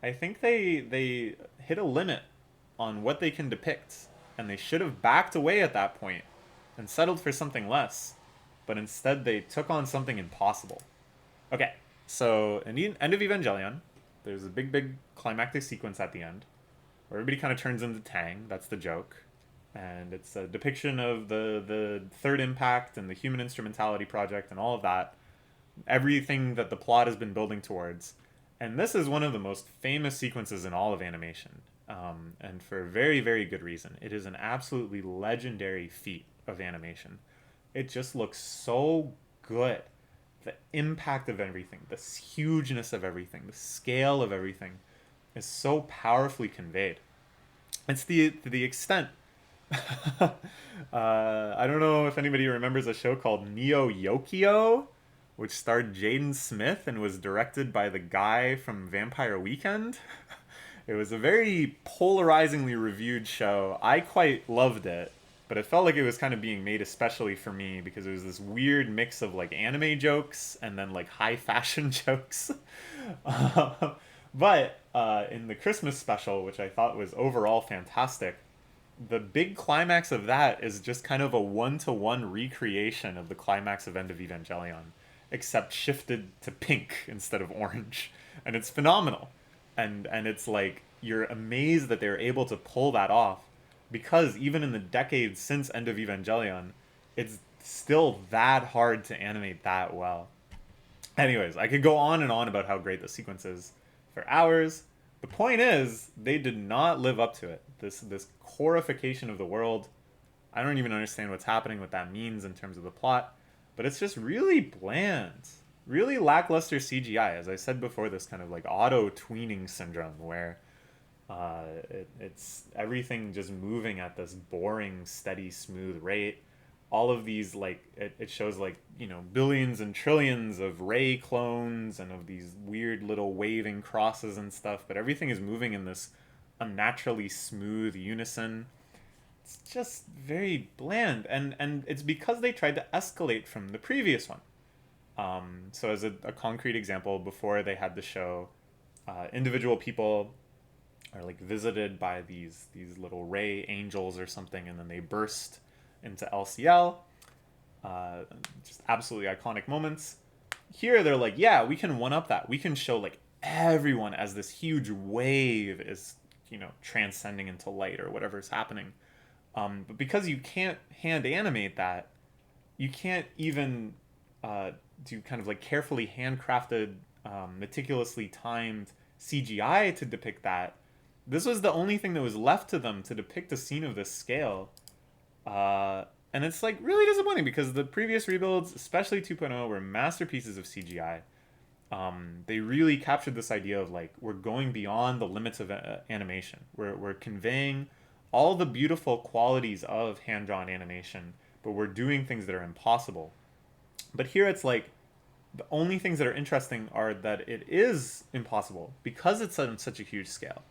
I think they hit a limit on what they can depict, and they should have backed away at that point and settled for something less. But instead, they took on something impossible. Okay, so in the end of Evangelion, there's a big climactic sequence at the end where everybody kind of turns into Tang. That's the joke. And it's a depiction of the third impact and the human instrumentality project and all of that. Everything that the plot has been building towards. And this is one of the most famous sequences in all of animation. And for a very, very good reason. It is an absolutely legendary feat of animation. It just looks so good. The impact of everything, the hugeness of everything, the scale of everything is so powerfully conveyed. It's the extent. I don't know if anybody remembers a show called Neo Yokio, which starred Jaden Smith and was directed by the guy from Vampire Weekend. It was a very polarizingly reviewed show. I quite loved it, but it felt like it was kind of being made especially for me because it was this weird mix of like anime jokes and then like high fashion jokes. But in the Christmas special, which I thought was overall fantastic, the big climax of that is just kind of a one-to-one recreation of the climax of End of Evangelion, except shifted to pink instead of orange. And it's phenomenal. And it's like, you're amazed that they were able to pull that off. because even in the decades since End of Evangelion, it's still that hard to animate that well. Anyways, I could go on and on about how great the sequence is for hours. The point is, they did not live up to it. This chorification of the world, I don't even understand what's happening, what that means in terms of the plot, but it's just really bland. Really lackluster CGI. As I said before, this kind of like auto-tweening syndrome where it's everything just moving at this boring, steady, smooth rate. All of these, like, it shows, like, you know, billions and trillions of ray clones and of these weird little waving crosses and stuff, but everything is moving in this unnaturally smooth unison. It's just very bland, and it's because they tried to escalate from the previous one. So as a concrete example, before they had the show, individual people are like visited by these little ray angels or something, and then they burst into LCL. Just absolutely iconic moments. Here they're like, yeah, we can one up that. We can show like everyone as this huge wave is, you know, transcending into light or whatever's happening. But because you can't hand animate that, you can't even do kind of like carefully handcrafted, meticulously timed CGI to depict that. This was the only thing that was left to them to depict a scene of this scale. And it's like really disappointing because the previous rebuilds, especially 2.0, were masterpieces of CGI. They really captured this idea of like, we're going beyond the limits of animation. We're conveying all the beautiful qualities of hand-drawn animation, but we're doing things that are impossible. But here it's like, the only things that are interesting are that it is impossible because it's on such a huge scale.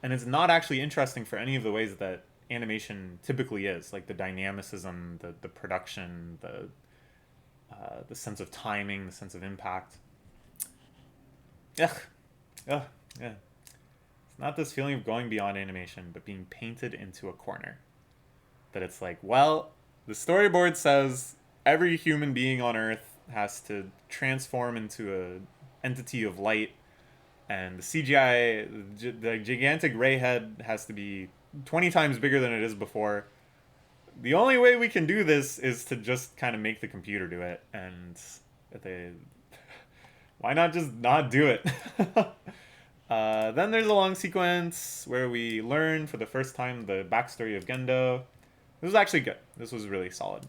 And it's not actually interesting for any of the ways that animation typically is, like the dynamicism, the production, the sense of timing, the sense of impact. Ugh. Ugh. Yeah. It's not this feeling of going beyond animation, but being painted into a corner. That it's like, well, the storyboard says every human being on Earth has to transform into an entity of light, and the CGI, the gigantic ray head has to be 20 times bigger than it is before. The only way we can do this is to just kind of make the computer do it, and they, why not just not do it? Then there's a long sequence where we learn for the first time the backstory of Gendo. This was actually good. This was really solid.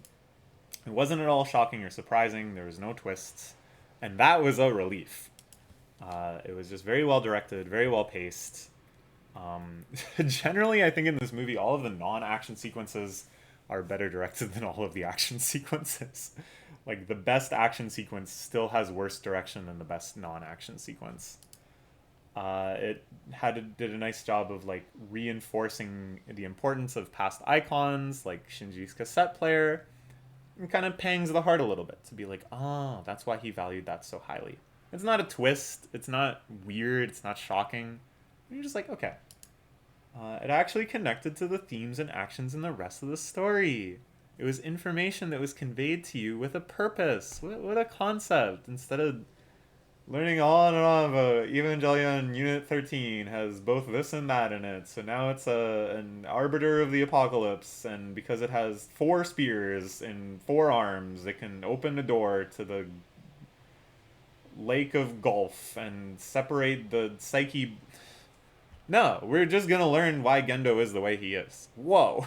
It wasn't at all shocking or surprising. There was no twists, and that was a relief. It was just very well directed, very well paced. Generally, I think in this movie, all of the non-action sequences are better directed than all of the action sequences. Like, the best action sequence still has worse direction than the best non-action sequence. It did a nice job of like reinforcing the importance of past icons, like Shinji's cassette player, and kind of pangs the heart a little bit to be like, oh, that's why he valued that so highly. It's not a twist. It's not weird. It's not shocking. You're just like, okay. It actually connected to the themes and actions in the rest of the story. It was information that was conveyed to you with a purpose. What a concept. Instead of learning on and on about Evangelion Unit 13 has both this and that in it. So now it's an arbiter of the apocalypse, and because it has 4 spears and 4 arms, it can open a door to the lake of Gulf and separate the psyche. No, we're just gonna learn why Gendo is the way he is. Whoa.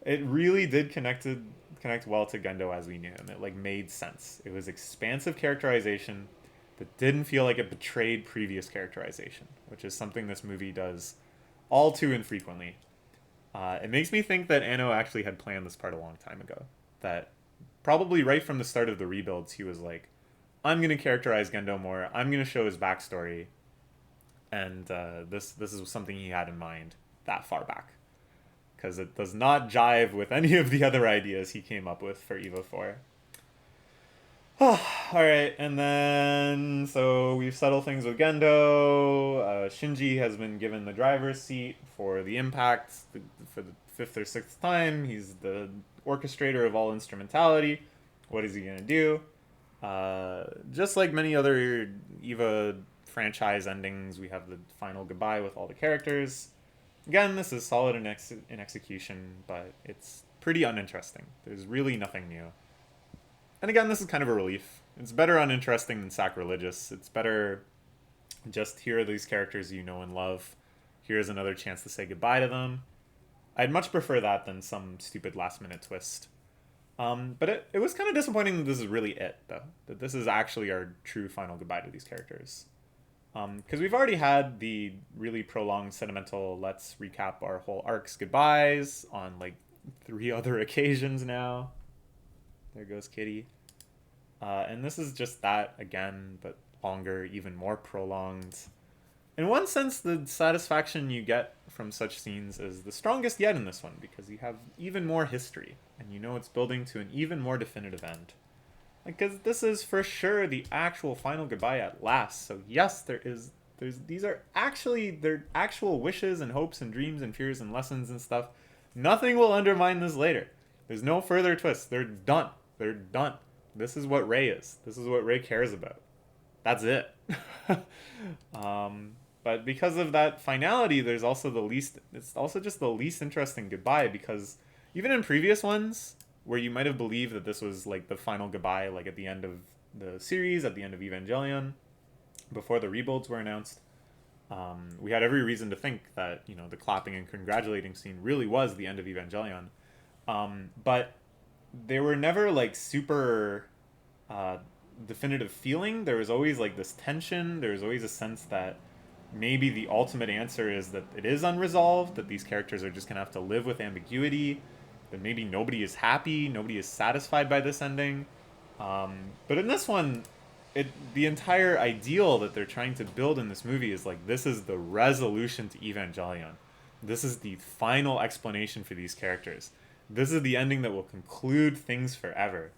It really did connect well to Gendo as we knew him. It like made sense. It was expansive characterization that didn't feel like it betrayed previous characterization, which is something this movie does all too infrequently. It makes me think that Anno actually had planned this part a long time ago. That probably right from the start of the rebuilds, he was like, I'm going to characterize Gendo more. I'm going to show his backstory. And this is something he had in mind that far back. Because it does not jive with any of the other ideas he came up with for EVA 4. Alright, and then, so we've settled things with Gendo. Shinji has been given the driver's seat for the impact for the 5th or 6th time. He's the orchestrator of all instrumentality. What is he going to do? Just like many other EVA franchise endings, we have the final goodbye with all the characters. Again, this is solid in execution, but it's pretty uninteresting. There's really nothing new. And again, this is kind of a relief. It's better uninteresting than sacrilegious. It's better just here are these characters you know and love. Here's another chance to say goodbye to them. I'd much prefer that than some stupid last minute twist. But it was kind of disappointing that this is really it, though. That this is actually our true final goodbye to these characters. Because we've already had the really prolonged sentimental let's recap our whole arc's goodbyes on like 3 other occasions now. There goes Kitty. And this is just that again, but longer, even more prolonged. In one sense, the satisfaction you get from such scenes is the strongest yet in this one, because you have even more history, and you know it's building to an even more definitive end. Because this is for sure the actual final goodbye at last. So yes, these are actually their actual wishes and hopes and dreams and fears and lessons and stuff. Nothing will undermine this later. There's no further twists. They're done. They're done. This is what Rey is. This is what Rey cares about. That's it. But because of that finality, there's also it's also just the least interesting goodbye, because even in previous ones, where you might have believed that this was like the final goodbye, like at the end of the series, at the end of Evangelion, before the rebuilds were announced, we had every reason to think that, you know, the clapping and congratulating scene really was the end of Evangelion. But they were never like super definitive feeling. There was always like this tension. There was always a sense that maybe the ultimate answer is that it is unresolved, that these characters are just going to have to live with ambiguity, that maybe nobody is happy, nobody is satisfied by this ending. But in this one, the entire ideal that they're trying to build in this movie is like, this is the resolution to Evangelion. This is the final explanation for these characters. This is the ending that will conclude things forever.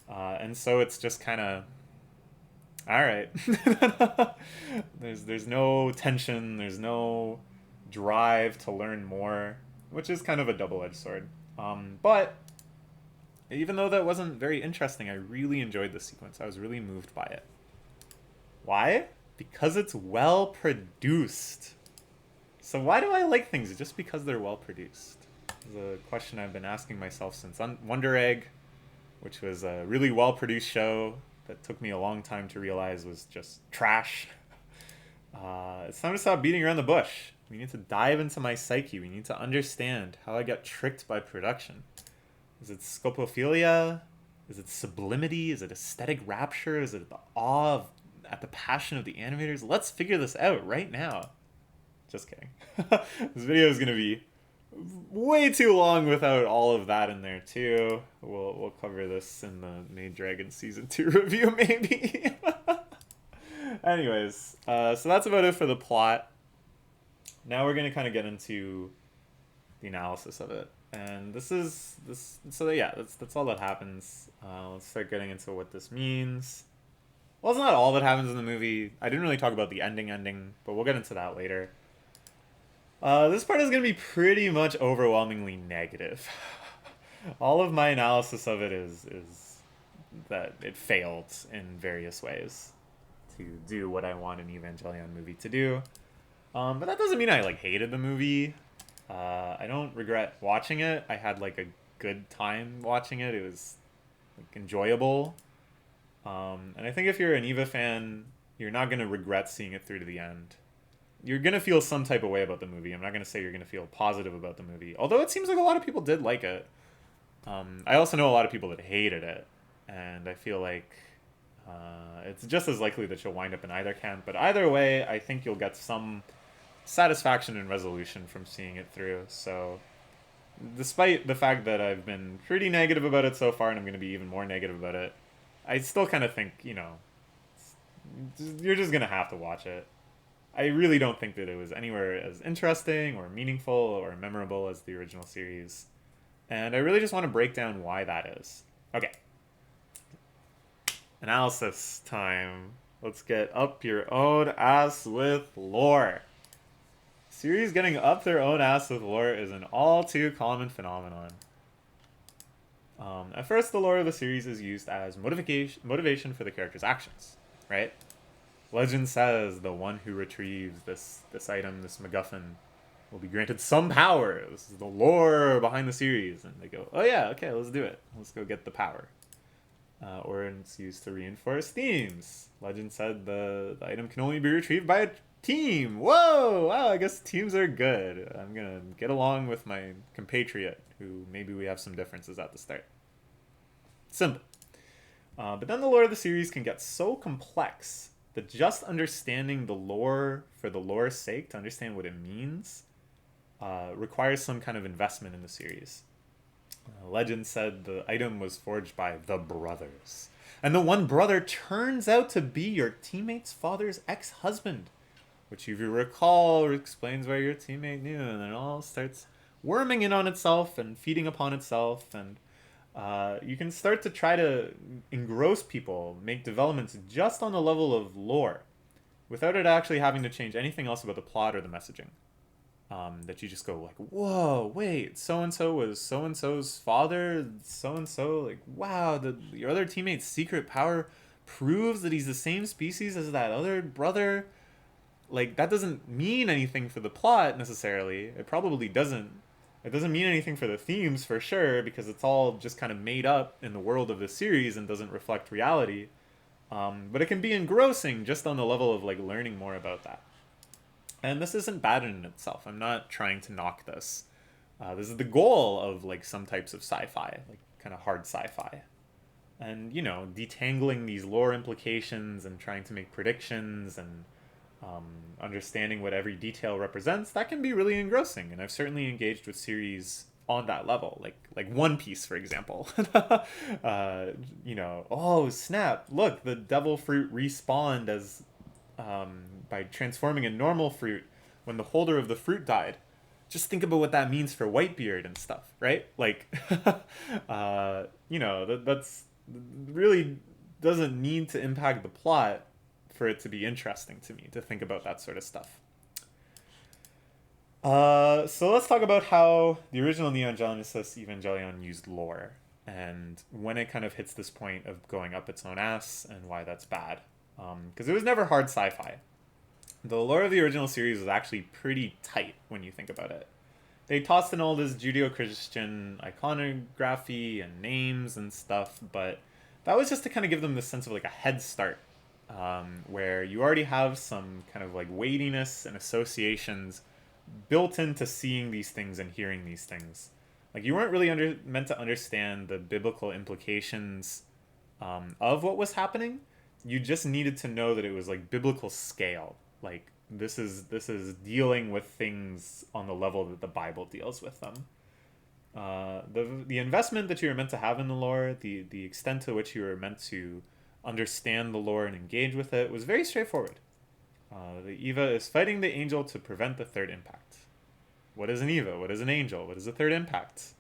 And so it's just kind of, all right. There's no tension. There's no drive to learn more, which is kind of a double-edged sword. But even though that wasn't very interesting, I really enjoyed this sequence. I was really moved by it. Why? Because it's well produced. So why do I like things? Just because they're well produced? It's a question I've been asking myself since Wonder Egg, which was a really well produced show that took me a long time to realize was just trash. It's time to stop beating around the bush. We need to dive into my psyche. We need to understand how I got tricked by production. Is it scopophilia? Is it sublimity? Is it aesthetic rapture? Is it the awe at the passion of the animators? Let's figure this out right now. Just kidding. This video is going to be way too long without all of that in there too. We'll cover this in the Maid Dragon Season 2 review maybe. Anyways, so that's about it for the plot. Now we're going to kind of get into the analysis of it. And so yeah, that's all that happens. Let's start getting into what this means. Well, it's not all that happens in the movie. I didn't really talk about the ending, but we'll get into that later. This part is going to be pretty much overwhelmingly negative. All of my analysis of it is that it failed in various ways to do what I want an Evangelion movie to do. But that doesn't mean I like hated the movie. I don't regret watching it. I had like a good time watching it. It was like enjoyable. And I think if you're an Eva fan, you're not going to regret seeing it through to the end. You're going to feel some type of way about the movie. I'm not going to say you're going to feel positive about the movie. Although it seems like a lot of people did like it. I also know a lot of people that hated it. And I feel like it's just as likely that you'll wind up in either camp. But either way, I think you'll get some satisfaction and resolution from seeing it through. So despite the fact that I've been pretty negative about it so far, and I'm going to be even more negative about it, I still kind of think, you know, you're just going to have to watch it. I really don't think that it was anywhere as interesting or meaningful or memorable as the original series. And I really just want to break down why that is. Okay. Analysis time. Let's get up your own ass with lore. Series getting up their own ass with lore is an all too common phenomenon. At first, the lore of the series is used as motivation for the character's actions, right? Legend says the one who retrieves this item, this MacGuffin, will be granted some power. This is the lore behind the series. And they go, oh yeah, okay, let's do it. Let's go get the power. Or it's used to reinforce themes. Legend said the item can only be retrieved by a team. Whoa! Wow, I guess teams are good. I'm gonna get along with my compatriot, who maybe we have some differences at the start. Simple. But then the lore of the series can get so complex that just understanding the lore for the lore's sake, to understand what it means, requires some kind of investment in the series. Legend said the item was forged by the brothers. And the one brother turns out to be your teammate's father's ex-husband, which, if you recall, explains why your teammate knew, and then it all starts worming in on itself and feeding upon itself, and you can start to try to engross people, make developments just on the level of lore, without it actually having to change anything else about the plot or the messaging. That you just go like, whoa, wait, so-and-so was so-and-so's father, so-and-so, like, wow, your other teammate's secret power proves that he's the same species as that other brother. Like, that doesn't mean anything for the plot, necessarily. It probably doesn't. It doesn't mean anything for the themes, for sure, because it's all just kind of made up in the world of the series and doesn't reflect reality. But it can be engrossing just on the level of, like, learning more about that. And this isn't bad in itself. I'm not trying to knock this. This is the goal of, like, some types of sci-fi, like kind of hard sci-fi. And, you know, detangling these lore implications and trying to make predictions and understanding what every detail represents, that can be really engrossing. And I've certainly engaged with series on that level, like One Piece, for example. You know, oh snap! Look, the devil fruit respawned as by transforming a normal fruit when the holder of the fruit died. Just think about what that means for Whitebeard and stuff, right? Like, you know, that's really doesn't need to impact the plot for it to be interesting to me to think about that sort of stuff. So let's talk about how the original Neon Genesis Evangelion used lore, and when it kind of hits this point of going up its own ass, and why that's bad. Because it was never hard sci-fi. The lore of the original series was actually pretty tight when you think about it. They tossed in all this Judeo-Christian iconography and names and stuff, but that was just to kind of give them this sense of like a head start, where you already have some kind of like weightiness and associations built into seeing these things and hearing these things. Like, you weren't really meant to understand the biblical implications of what was happening. You just needed to know that it was like biblical scale. Like, this is dealing with things on the level that the Bible deals with them. The investment that you were meant to have in the lore, the extent to which you were meant to understand the lore and engage with it, was very straightforward. The Eva is fighting the angel to prevent the third impact. What is an Eva? What is an angel? What is the third impact?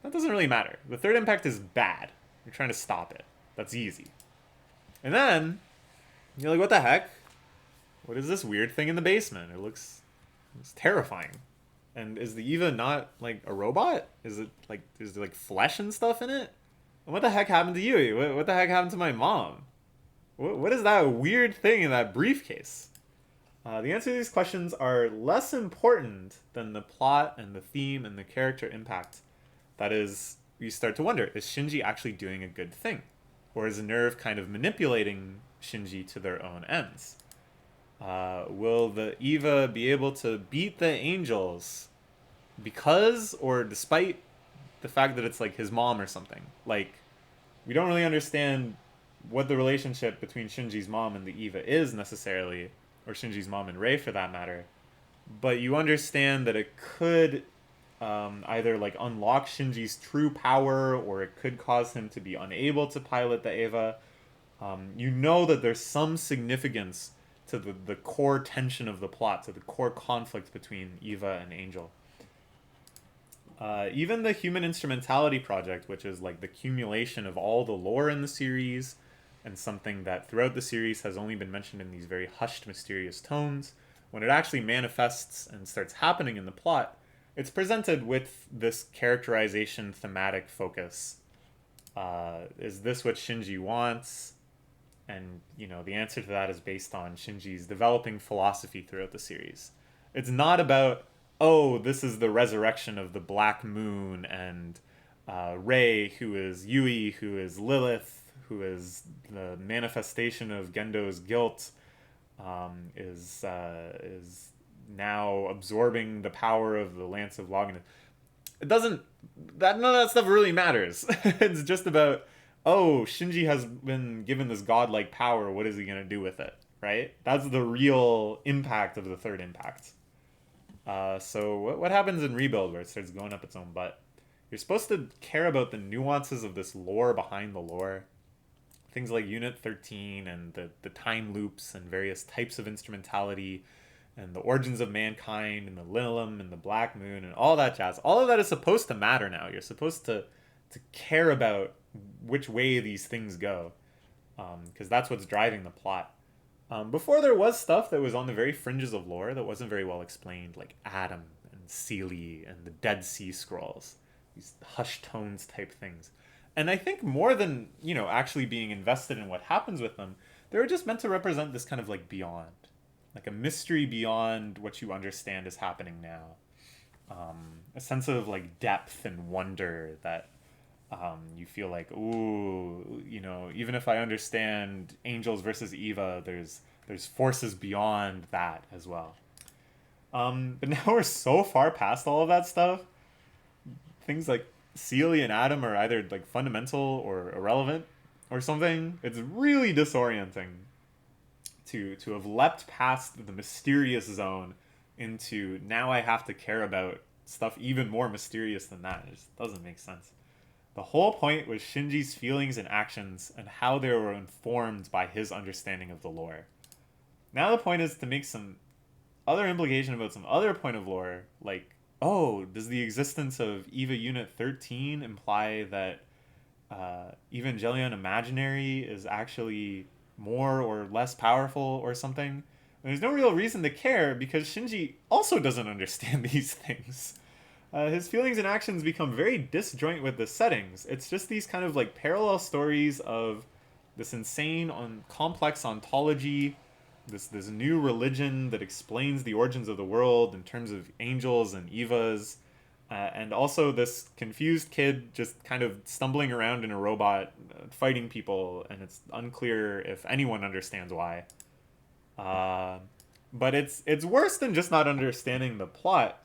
That doesn't really matter. The third impact is bad. You're trying to stop it. That's easy. And then, you're like, what the heck? What is this weird thing in the basement? It's terrifying. And is the Eva not, like, a robot? Is there, like, flesh and stuff in it? And what the heck happened to you? What the heck happened to my mom? What is that weird thing in that briefcase? The answer to these questions are less important than the plot and the theme and the character impact. That is, you start to wonder, is Shinji actually doing a good thing? Or is Nerve kind of manipulating Shinji to their own ends? Will the Eva be able to beat the angels because or despite the fact that it's like his mom or something? Like, we don't really understand what the relationship between Shinji's mom and the Eva is necessarily, or Shinji's mom and Rei for that matter. But you understand that it could either like unlock Shinji's true power, or it could cause him to be unable to pilot the Eva. You know that there's some significance to the core tension of the plot, to the core conflict between Eva and Angel. Even the Human Instrumentality Project, which is like the accumulation of all the lore in the series, and something that throughout the series has only been mentioned in these very hushed, mysterious tones, when it actually manifests and starts happening in the plot, it's presented with this characterization thematic focus. Is this what Shinji wants? And, you know, the answer to that is based on Shinji's developing philosophy throughout the series. It's not about, oh, this is the resurrection of the Black Moon, and Rei, who is Yui, who is Lilith, who is the manifestation of Gendo's guilt, is now absorbing the power of the Lance of Logan. It doesn't, that none of that stuff really matters. It's just about, oh, Shinji has been given this godlike power. What is he gonna do with it? Right? That's the real impact of the third impact. So what happens in Rebuild where it starts going up its own butt? You're supposed to care about the nuances of this lore behind the lore. Things like Unit 13 and the time loops and various types of instrumentality and the origins of mankind and the Lilith and the Black Moon and all that jazz. All of that is supposed to matter now. You're supposed to care about which way these things go, because that's what's driving the plot. Before, there was stuff that was on the very fringes of lore that wasn't very well explained, like Adam and Seelie and the Dead Sea Scrolls, these hushed tones type things. And I think more than, actually being invested in what happens with them, they were just meant to represent this kind of like beyond, like a mystery beyond what you understand is happening now. A sense of like depth and wonder that you feel like, ooh, even if I understand angels versus Eva, there's forces beyond that as well. But now we're so far past all of that stuff. Things like Seelie and Adam are either like fundamental or irrelevant or something. It's really disorienting to have leapt past the mysterious zone into now I have to care about stuff even more mysterious than that. It just doesn't make sense. The whole point was Shinji's feelings and actions and how they were informed by his understanding of the lore. Now the point is to make some other implication about some other point of lore, like, oh, does the existence of EVA Unit 13 imply that Evangelion Imaginary is actually more or less powerful or something? And there's no real reason to care because Shinji also doesn't understand these things. His feelings and actions become very disjoint with the settings. It's just these kind of like parallel stories of this insane complex ontology, this new religion that explains the origins of the world in terms of angels and Evas, and also this confused kid just kind of stumbling around in a robot, fighting people, and it's unclear if anyone understands why. But it's worse than just not understanding the plot.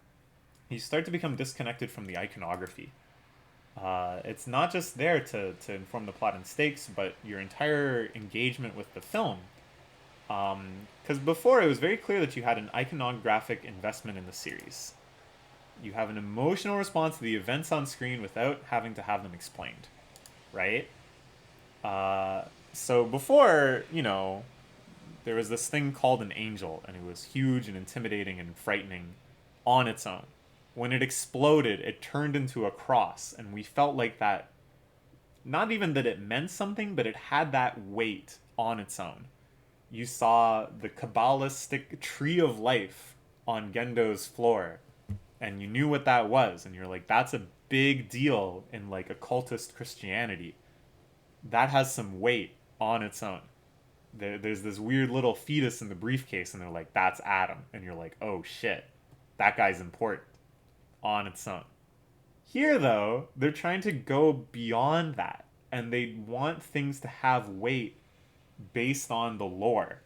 You start to become disconnected from the iconography. It's not just there to inform the plot and stakes, but your entire engagement with the film. Because before, it was very clear that you had an iconographic investment in the series. You have an emotional response to the events on screen without having to have them explained, right? So before, there was this thing called an angel, and it was huge and intimidating and frightening on its own. When it exploded, it turned into a cross, and we felt like that, not even that it meant something, but it had that weight on its own. You saw the Kabbalistic tree of life on Gendo's floor, and you knew what that was, and you're like, that's a big deal in like occultist Christianity. That has some weight on its own. There's this weird little fetus in the briefcase, and they're like, that's Adam, and you're like, oh shit, that guy's important on its own. Here, though, they're trying to go beyond that, and they want things to have weight based on the lore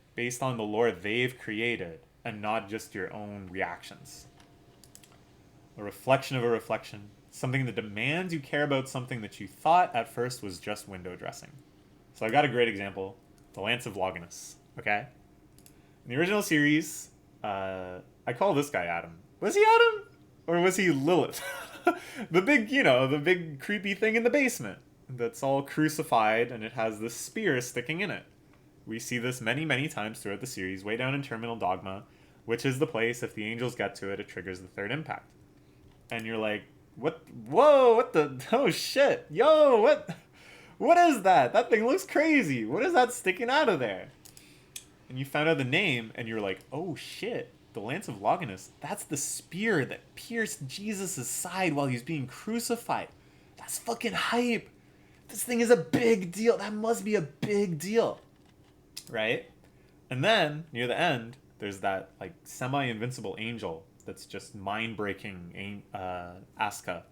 they've created, and not just your own reactions. A reflection of a reflection, something that demands you care about something that you thought at first was just window dressing. So I got a great example, the Lance of Loganus, okay? In the original series, I call this guy Adam. Was he Adam? Or was he Lilith? the big creepy thing in the basement that's all crucified, and it has this spear sticking in it. We see this many, many times throughout the series, way down in Terminal Dogma, which is the place, if the angels get to it, it triggers the third impact. And you're like, what? Whoa, what the? Oh shit. Yo, what is that? That thing looks crazy. What is that sticking out of there? And you found out the name, and you're like, oh shit. The Lance of Loganus, that's the spear that pierced Jesus' side while he's being crucified. That's fucking hype. This thing is a big deal. That must be a big deal. Right? And then, near the end, there's that, like, semi-invincible angel that's just mind-breaking Asuka,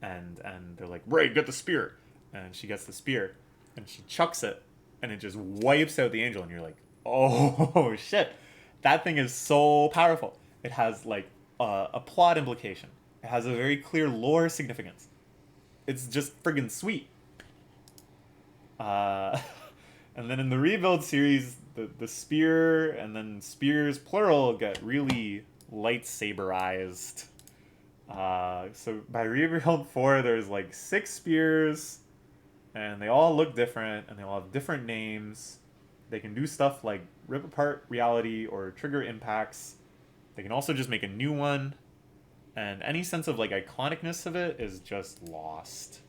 and they're like, Ray, get the spear, and she gets the spear, and she chucks it, and it just wipes out the angel, and you're like, oh shit, that thing is so powerful. It has like a plot implication. It has a very clear lore significance. It's just friggin' sweet. Uh, and then in the Rebuild series, the spear and then spears plural get really lightsaberized. So by Rebuild 4, there's like 6 spears, and they all look different, and they all have different names. They can do stuff like rip apart reality or trigger impacts. They can also just make a new one, and any sense of like iconicness of it is just lost.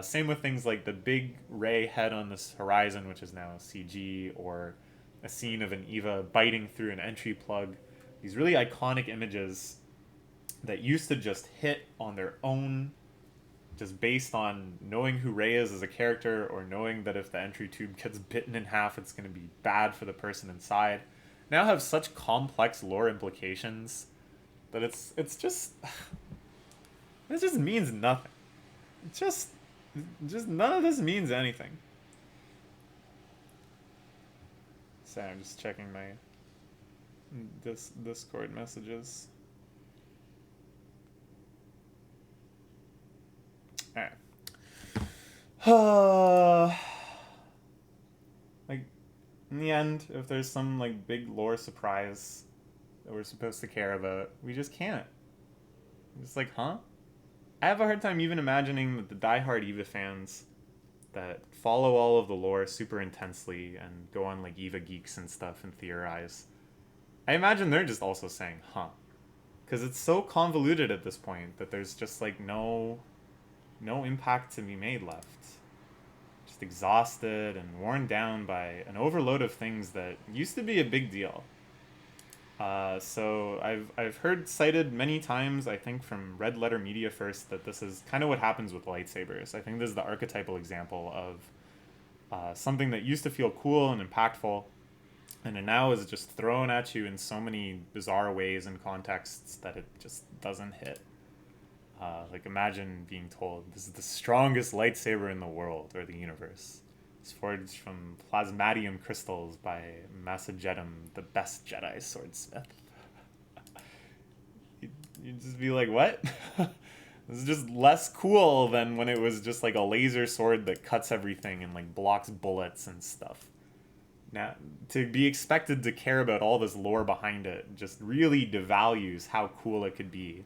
Same with things like the big Ray head on this horizon, which is now CG, or a scene of an Eva biting through an entry plug. These really iconic images that used to just hit on their own, just based on knowing who Ray is as a character, or knowing that if the entry tube gets bitten in half, it's going to be bad for the person inside, now have such complex lore implications that it's just it just means nothing. It's just none of this means anything. Sorry, I'm just checking my Discord messages. Alright. Like, in the end, if there's some like big lore surprise that we're supposed to care about, we just can't. It's like, huh? I have a hard time even imagining that the diehard Eva fans that follow all of the lore super intensely and go on like Eva Geeks and stuff and theorize, I imagine they're just also saying, huh? Because it's so convoluted at this point that there's just like no impact to be made left. Just exhausted and worn down by an overload of things that used to be a big deal. So I've heard cited many times, I think from Red Letter Media first, that this is kind of what happens with lightsabers. I think this is the archetypal example of something that used to feel cool and impactful, and it now is just thrown at you in so many bizarre ways and contexts that it just doesn't hit. Like, imagine being told this is the strongest lightsaber in the world or the universe. It's forged from plasmadium crystals by Masajedum, the best Jedi swordsmith. You'd just be like, what? This is just less cool than when it was just like a laser sword that cuts everything and like blocks bullets and stuff. Now, to be expected to care about all this lore behind it just really devalues how cool it could be.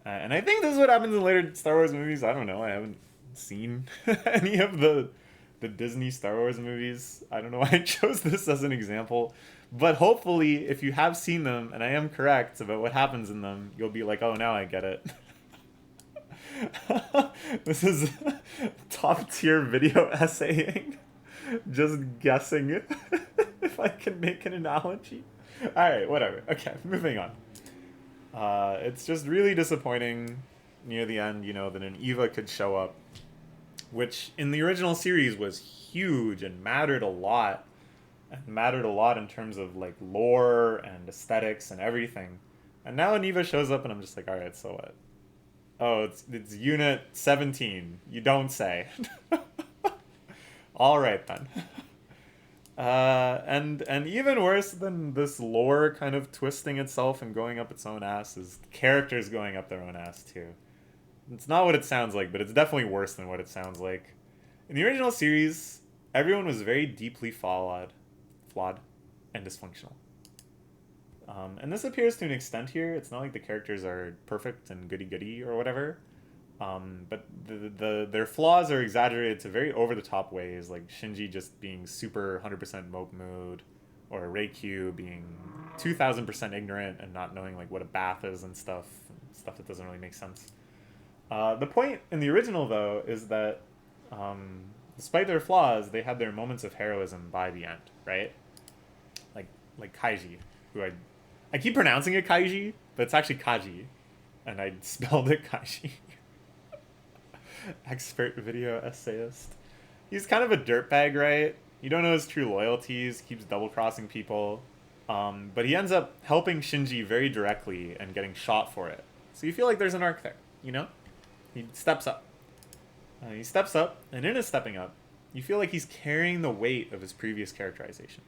And I think this is what happens in later Star Wars movies. I don't know. I haven't seen any of the Disney Star Wars movies. I don't know why I chose this as an example. But hopefully, if you have seen them, and I am correct about what happens in them, you'll be like, oh, now I get it. This is top tier video essaying. Just guessing if I can make an analogy. Alright, whatever. Okay, moving on. It's just really disappointing near the end, that an Eva could show up, which in the original series was huge and mattered a lot in terms of like lore and aesthetics and everything. And now an Eva shows up and I'm just like, all right, so what? Oh, it's Unit 17. You don't say. All right then. And even worse than this lore kind of twisting itself and going up its own ass is characters going up their own ass too. It's not what it sounds like, but it's definitely worse than what it sounds like. In the original series, everyone was very deeply flawed, and dysfunctional. And this appears to an extent here. It's not like the characters are perfect and goody-goody or whatever. But their flaws are exaggerated to very over-the-top ways, like Shinji just being super 100% mope mood, or Reikyu being 2000% ignorant and not knowing like what a bath is and stuff that doesn't really make sense. The point in the original, though, is that despite their flaws, they had their moments of heroism by the end, right? Like Kaiji, who I keep pronouncing it Kaiji, but it's actually Kaji, and I spelled it Kaiji. Expert video essayist. He's kind of a dirtbag, right? You don't know his true loyalties, keeps double-crossing people. But he ends up helping Shinji very directly and getting shot for it. So you feel like there's an arc there, you know? He steps up. And in his stepping up, you feel like he's carrying the weight of his previous characterization.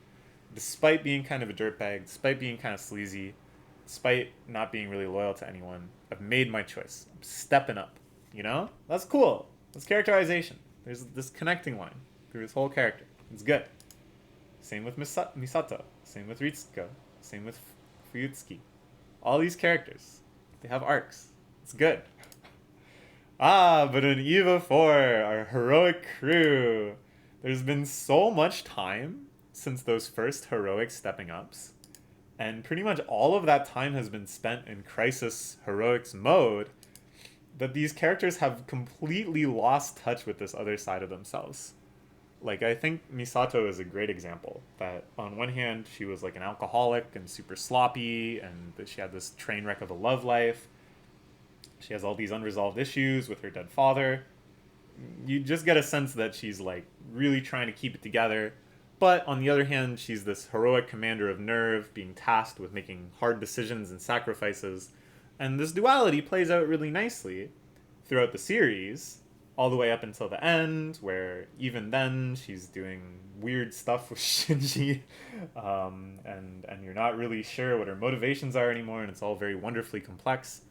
Despite being kind of a dirtbag, despite being kind of sleazy, despite not being really loyal to anyone, I've made my choice. I'm stepping up, you know? That's cool. That's characterization. There's this connecting line through his whole character. It's good. Same with Misato. Same with Ritsuko. Same with Fuyutsuki. All these characters, they have arcs. It's good. But in EVA 4, our heroic crew, there's been so much time since those first heroic stepping ups, and pretty much all of that time has been spent in Crisis Heroics mode, that these characters have completely lost touch with this other side of themselves. Like, I think Misato is a great example. That on one hand, she was like an alcoholic and super sloppy, and that she had this train wreck of a love life. She has all these unresolved issues with her dead father. You just get a sense that she's like really trying to keep it together. But on the other hand, she's this heroic commander of nerve, being tasked with making hard decisions and sacrifices. And this duality plays out really nicely throughout the series, all the way up until the end, where even then she's doing weird stuff with Shinji, and you're not really sure what her motivations are anymore, and it's all very wonderfully complex.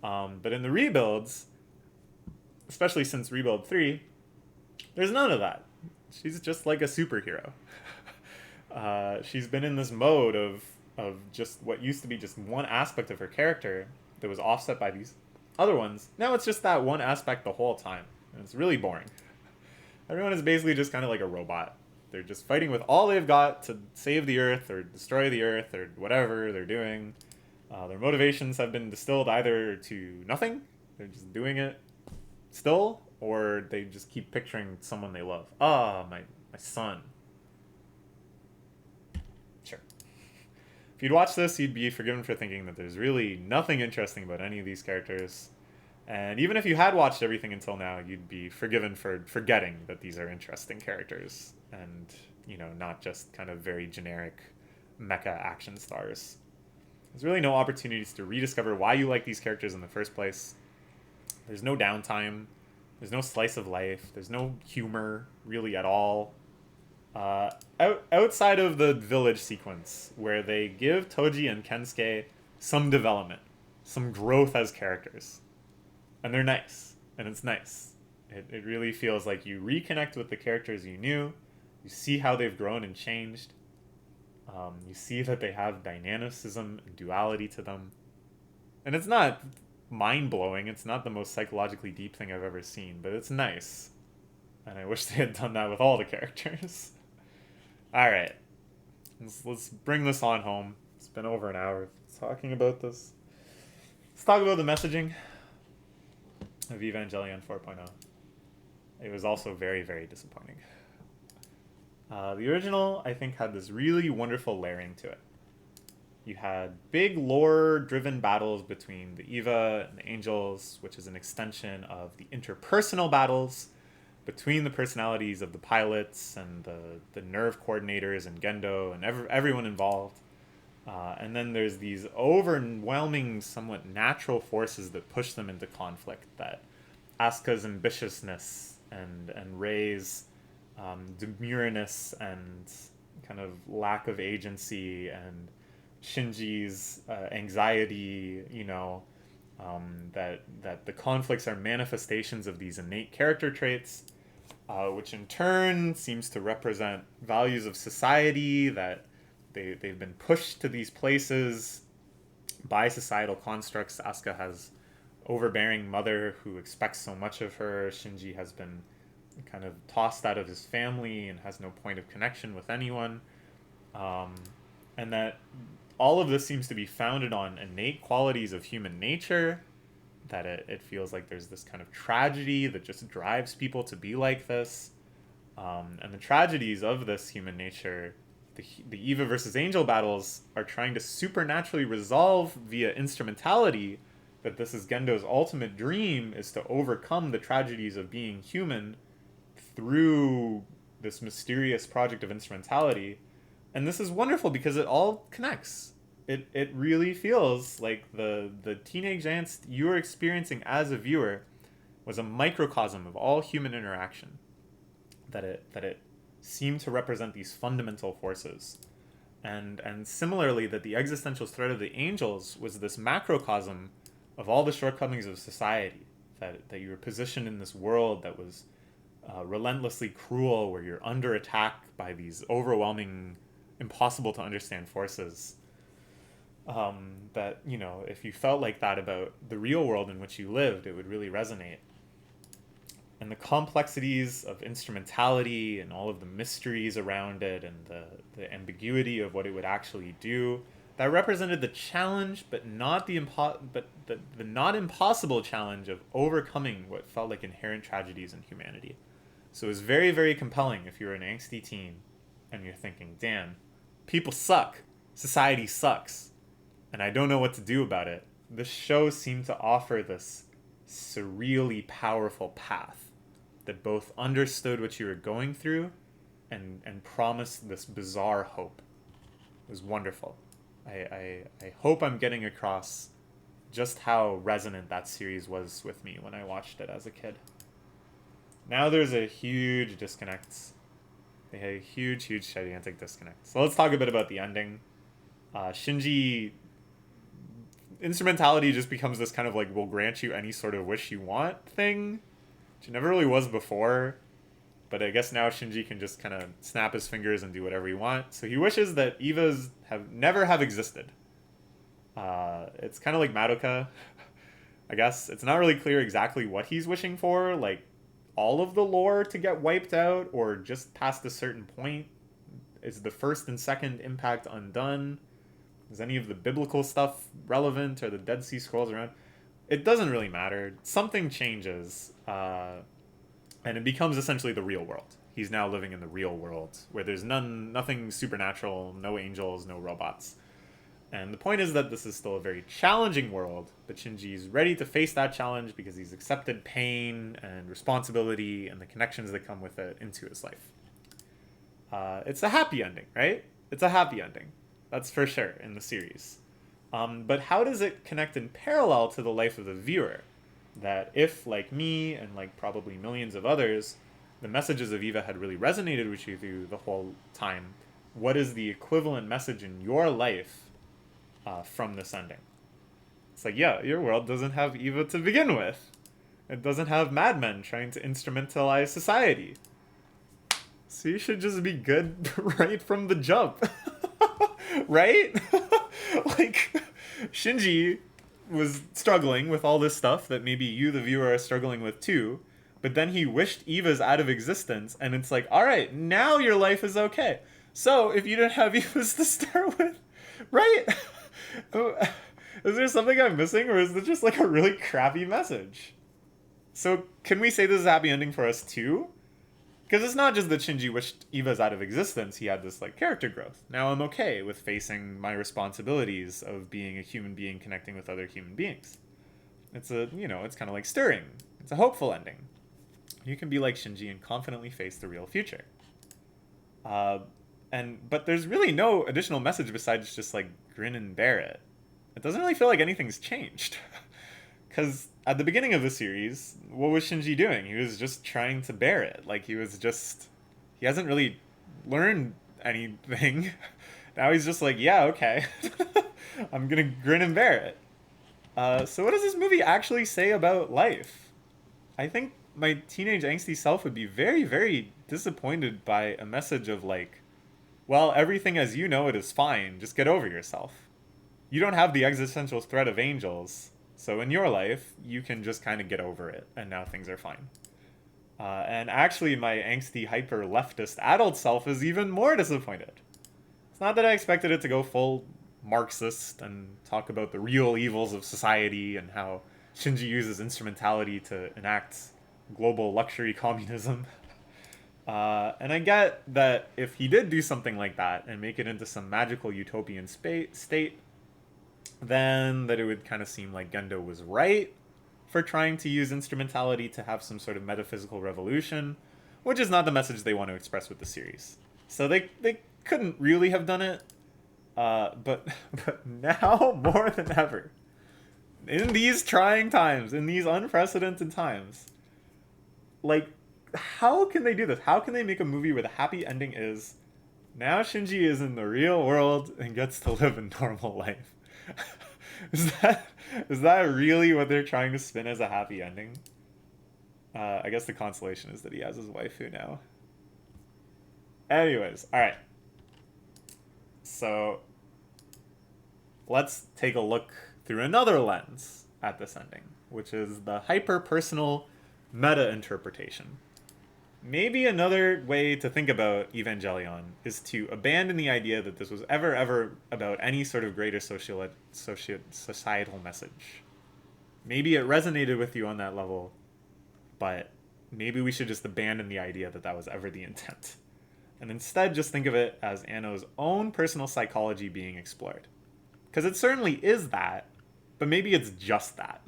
But in the rebuilds, especially since Rebuild 3, there's none of that. She's just like a superhero. She's been in this mode of just what used to be just one aspect of her character that was offset by these other ones. Now it's just that one aspect the whole time. And it's really boring. Everyone is basically just kind of like a robot. They're just fighting with all they've got to save the Earth or destroy the Earth or whatever they're doing. Their motivations have been distilled either to nothing, they're just doing it still, or they just keep picturing someone they love. My son. Sure. If you'd watch this, you'd be forgiven for thinking that there's really nothing interesting about any of these characters. And even if you had watched everything until now, you'd be forgiven for forgetting that these are interesting characters and, you know, not just kind of very generic mecha action stars. There's really no opportunities to rediscover why you like these characters in the first place. There's no downtime. There's no slice of life. There's no humor, really, at all. Outside of the village sequence, where they give Toji and Kensuke some development, some growth as characters. And they're nice. And it's nice. It really feels like you reconnect with the characters you knew. You see how they've grown and changed. You see that they have dynamicism and duality to them. And it's not mind-blowing. It's not the most psychologically deep thing I've ever seen. But it's nice. And I wish they had done that with all the characters. Alright. Let's bring this on home. It's been over an hour talking about this. Let's talk about the messaging of Evangelion 4.0. It was also very, very disappointing. The original, I think, had this really wonderful layering to it. You had big lore-driven battles between the Eva and the Angels, which is an extension of the interpersonal battles between the personalities of the pilots and the nerve coordinators and Gendo and everyone involved. And then there's these overwhelming, somewhat natural forces that push them into conflict. That Asuka's ambitiousness and Rei's demureness and kind of lack of agency, and Shinji's anxiety, that the conflicts are manifestations of these innate character traits, which in turn seems to represent values of society, that they've been pushed to these places by societal constructs. Asuka has overbearing mother who expects so much of her. Shinji has been kind of tossed out of his family and has no point of connection with anyone. And that all of this seems to be founded on innate qualities of human nature, that it feels like there's this kind of tragedy that just drives people to be like this. And the tragedies of this human nature, the Eva versus Angel battles, are trying to supernaturally resolve via instrumentality, that this is Gendo's ultimate dream, is to overcome the tragedies of being human through this mysterious project of instrumentality. And this is wonderful because it all connects. It really feels like the teenage angst you were experiencing as a viewer was a microcosm of all human interaction. That it seemed to represent these fundamental forces. And similarly, that the existential threat of the angels was this macrocosm of all the shortcomings of society. That you were positioned in this world that was relentlessly cruel, where you're under attack by these overwhelming, impossible to understand forces. That, you know, if you felt like that about the real world in which you lived, it would really resonate. And the complexities of instrumentality and all of the mysteries around it and the ambiguity of what it would actually do, that represented the challenge, but not the not impossible challenge of overcoming what felt like inherent tragedies in humanity. So it was very, very compelling if you're an angsty teen and you're thinking, damn, people suck, society sucks, and I don't know what to do about it. This show seemed to offer this surreally powerful path that both understood what you were going through and promised this bizarre hope. It was wonderful. I hope I'm getting across just how resonant that series was with me when I watched it as a kid. Now there's a huge disconnect. They had a huge, gigantic disconnect. So let's talk a bit about the ending. Shinji... Instrumentality just becomes this kind of like, will grant you any sort of wish you want thing, which it never really was before. But I guess now Shinji can just kind of snap his fingers and do whatever he wants. So he wishes that Evas never have existed. It's kind of like Madoka, I guess. It's not really clear exactly what he's wishing for, like all of the lore to get wiped out, or just past a certain point. Is the first and second impact undone? Is any of the biblical stuff relevant, or the Dead Sea Scrolls around? It doesn't really matter. Something changes, and it becomes essentially the real world. He's now living in the real world, where there's nothing supernatural, no angels, no robots. And the point is that this is still a very challenging world, but Shinji's ready to face that challenge because he's accepted pain and responsibility and the connections that come with it into his life. It's a happy ending, right? It's a happy ending. That's for sure in the series. But how does it connect in parallel to the life of the viewer? That if, like me and like probably millions of others, the messages of Eva had really resonated with you through the whole time, what is the equivalent message in your life from this ending? It's like, yeah, your world doesn't have Eva to begin with. It doesn't have madmen trying to instrumentalize society. So you should just be good right from the jump. Right? Like, Shinji was struggling with all this stuff that maybe you, the viewer, are struggling with too. But then he wished Evas out of existence, and it's like, all right, now your life is okay. So if you didn't have Evas to start with, right? Is there something I'm missing, or is it just like a really crappy message? So can we say this is a happy ending for us too? Because it's not just that Shinji wished Evas out of existence, he had this like character growth. Now I'm okay with facing my responsibilities of being a human being connecting with other human beings. It's it's kind of like stirring. It's a hopeful ending. You can be like Shinji and confidently face the real future. But there's really no additional message besides just like grin and bear it. It doesn't really feel like anything's changed. Because at the beginning of the series, what was Shinji doing? He was just trying to bear it. Like, he hasn't really learned anything. Now he's just like, yeah, okay. I'm gonna grin and bear it. So what does this movie actually say about life? I think my teenage angsty self would be very, very disappointed by a message of like, well, everything as you know it is fine. Just get over yourself. You don't have the existential threat of angels. So in your life, you can just kind of get over it, and now things are fine. And actually, my angsty, hyper leftist adult self is even more disappointed. It's not that I expected it to go full Marxist and talk about the real evils of society and how Shinji uses instrumentality to enact global luxury communism. And I get that if he did do something like that and make it into some magical utopian state, then that it would kind of seem like Gendo was right for trying to use instrumentality to have some sort of metaphysical revolution, which is not the message they want to express with the series. So they couldn't really have done it. But but now more than ever, in these trying times, in these unprecedented times, like, how can they do this? How can they make a movie where the happy ending is now Shinji is in the real world and gets to live a normal life? is that is that really what they're trying to spin as a happy ending? I guess the consolation is that he has his waifu now. Anyways, all right. So let's take a look through another lens at this ending, which is the hyper-personal meta-interpretation. Maybe another way to think about Evangelion is to abandon the idea that this was ever about any sort of greater societal message. Maybe it resonated with you on that level, but maybe we should just abandon the idea that that was ever the intent. And instead just think of it as Anno's own personal psychology being explored. Because it certainly is that, but maybe it's just that.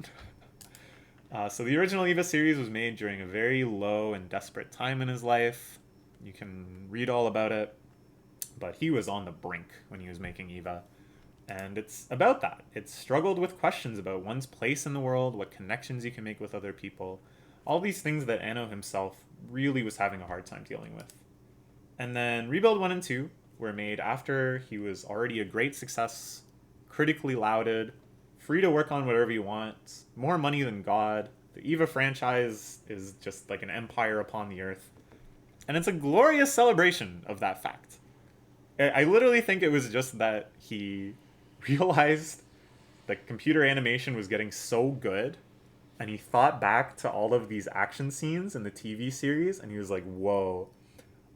So the original Eva series was made during a very low and desperate time in his life. You can read all about it, but he was on the brink when he was making Eva. And it's about that. It struggled with questions about one's place in the world, what connections you can make with other people, all these things that Anno himself really was having a hard time dealing with. And then Rebuild 1 and 2 were made after he was already a great success, critically lauded, free to work on whatever you want, more money than God. The Eva franchise is just like an empire upon the earth. And it's a glorious celebration of that fact. I literally think it was just that he realized that computer animation was getting so good, and he thought back to all of these action scenes in the TV series, and he was like, whoa,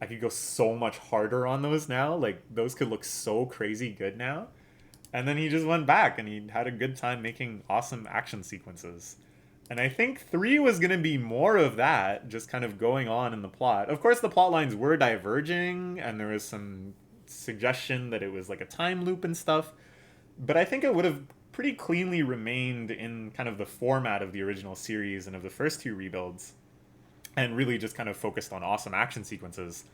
I could go so much harder on those now. Like, those could look so crazy good now. And then he just went back and he had a good time making awesome action sequences. And I think 3 was going to be more of that, just kind of going on in the plot. Of course, the plot lines were diverging, and there was some suggestion that it was like a time loop and stuff. But I think it would have pretty cleanly remained in kind of the format of the original series and of the first 2 rebuilds, and really just kind of focused on awesome action sequences,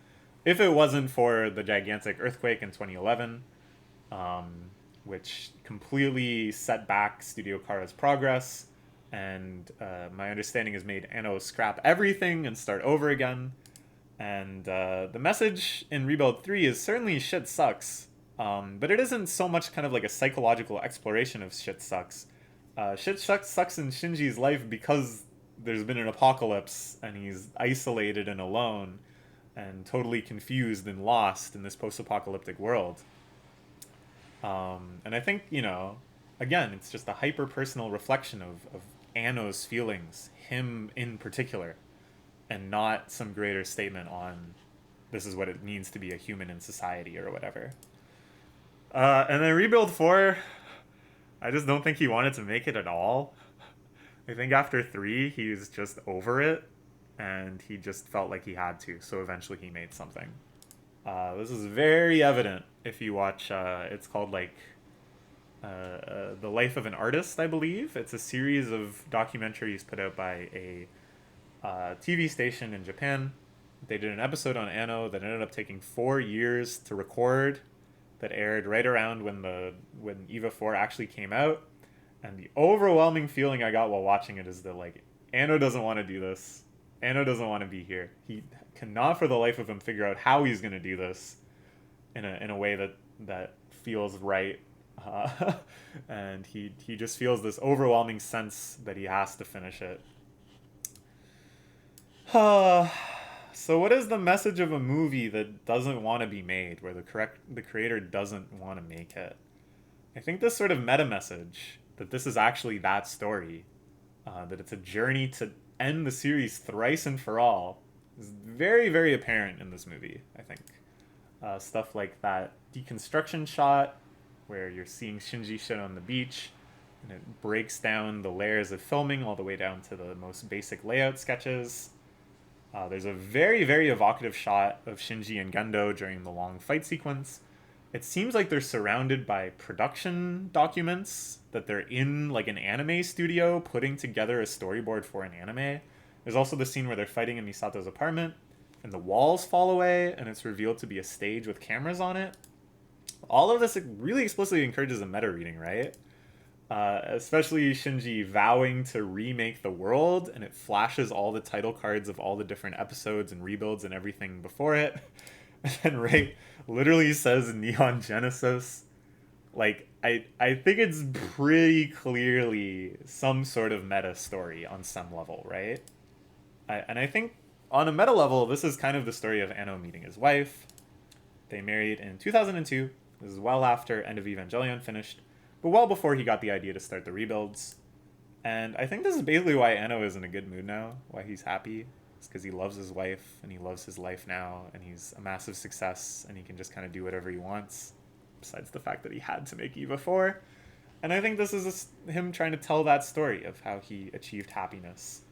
if it wasn't for the gigantic earthquake in 2011. Which completely set back Studio Khara's progress, and my understanding is made Anno scrap everything and start over again. And the message in Rebuild 3 is certainly shit sucks, but it isn't so much kind of like a psychological exploration of shit sucks. Shit sucks in Shinji's life because there's been an apocalypse, and he's isolated and alone, and totally confused and lost in this post-apocalyptic world. And I think, again, it's just a hyper-personal reflection of Anno's feelings, him in particular, and not some greater statement on this is what it means to be a human in society or whatever. And then Rebuild 4, I just don't think he wanted to make it at all. I think after 3, he was just over it, and he just felt like he had to, so eventually he made something. This is very evident if you watch, it's called like The Life of an Artist, I believe. It's a series of documentaries put out by a TV station in Japan. They did an episode on Anno that ended up taking 4 years to record, that aired right around when Eva 4 actually came out. And the overwhelming feeling I got while watching it is that, like, Anno doesn't want to do this. Anno doesn't want to be here. He cannot for the life of him figure out how he's going to do this in a way that feels right. And he just feels this overwhelming sense that he has to finish it. So what is the message of a movie that doesn't want to be made, where the creator doesn't want to make it? I think this sort of meta message, that this is actually that story, that it's a journey to end the series thrice and for all, is very, very apparent in this movie, I think. Stuff like that deconstruction shot, where you're seeing Shinji shit on the beach, and it breaks down the layers of filming all the way down to the most basic layout sketches. There's a very, very evocative shot of Shinji and Gendo during the long fight sequence. It seems like they're surrounded by production documents, that they're in like an anime studio putting together a storyboard for an anime. There's also the scene where they're fighting in Misato's apartment, and and the walls fall away, and it's revealed to be a stage with cameras on it. All of this really explicitly encourages a meta reading, right? Especially Shinji vowing to remake the world, and it flashes all the title cards of all the different episodes and rebuilds and everything before it. And Ray literally says Neon Genesis. Like, I think it's pretty clearly some sort of meta story on some level, right? And I think on a meta level, this is kind of the story of Anno meeting his wife. They married in 2002. This is well after End of Evangelion finished, but well before he got the idea to start the rebuilds. And I think this is basically why Anno is in a good mood now, why he's happy. It's because he loves his wife, and he loves his life now, and he's a massive success, and he can just kind of do whatever he wants, besides the fact that he had to make EVA 4. And I think this is him trying to tell that story of how he achieved happiness.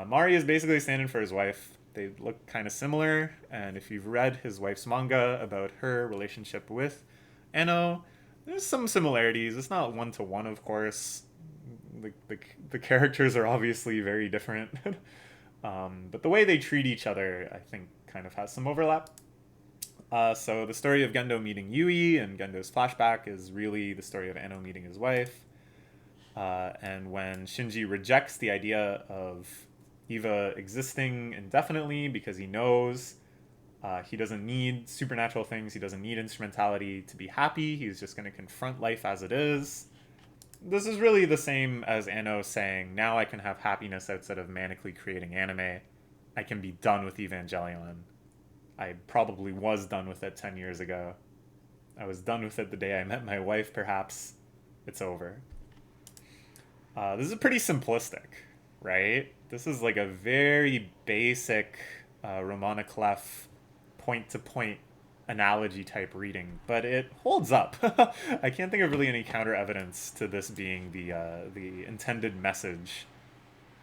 Mari is basically standing for his wife. They look kind of similar, and if you've read his wife's manga about her relationship with Anno, there's some similarities. It's not one-to-one, of course. The characters are obviously very different. But the way they treat each other, I think, kind of has some overlap. So the story of Gendo meeting Yui and Gendo's flashback is really the story of Anno meeting his wife. And when Shinji rejects the idea of EVA existing indefinitely because he knows he doesn't need supernatural things, he doesn't need instrumentality to be happy, he's just going to confront life as it is. This is really the same as Anno saying, now I can have happiness outside of manically creating anime. I can be done with Evangelion. I probably was done with it 10 years ago. I was done with it the day I met my wife, perhaps. It's over. This is pretty simplistic, right? This is like a very basic Romana Clef point-to-point analogy type reading, but it holds up. I can't think of really any counter evidence to this being the intended message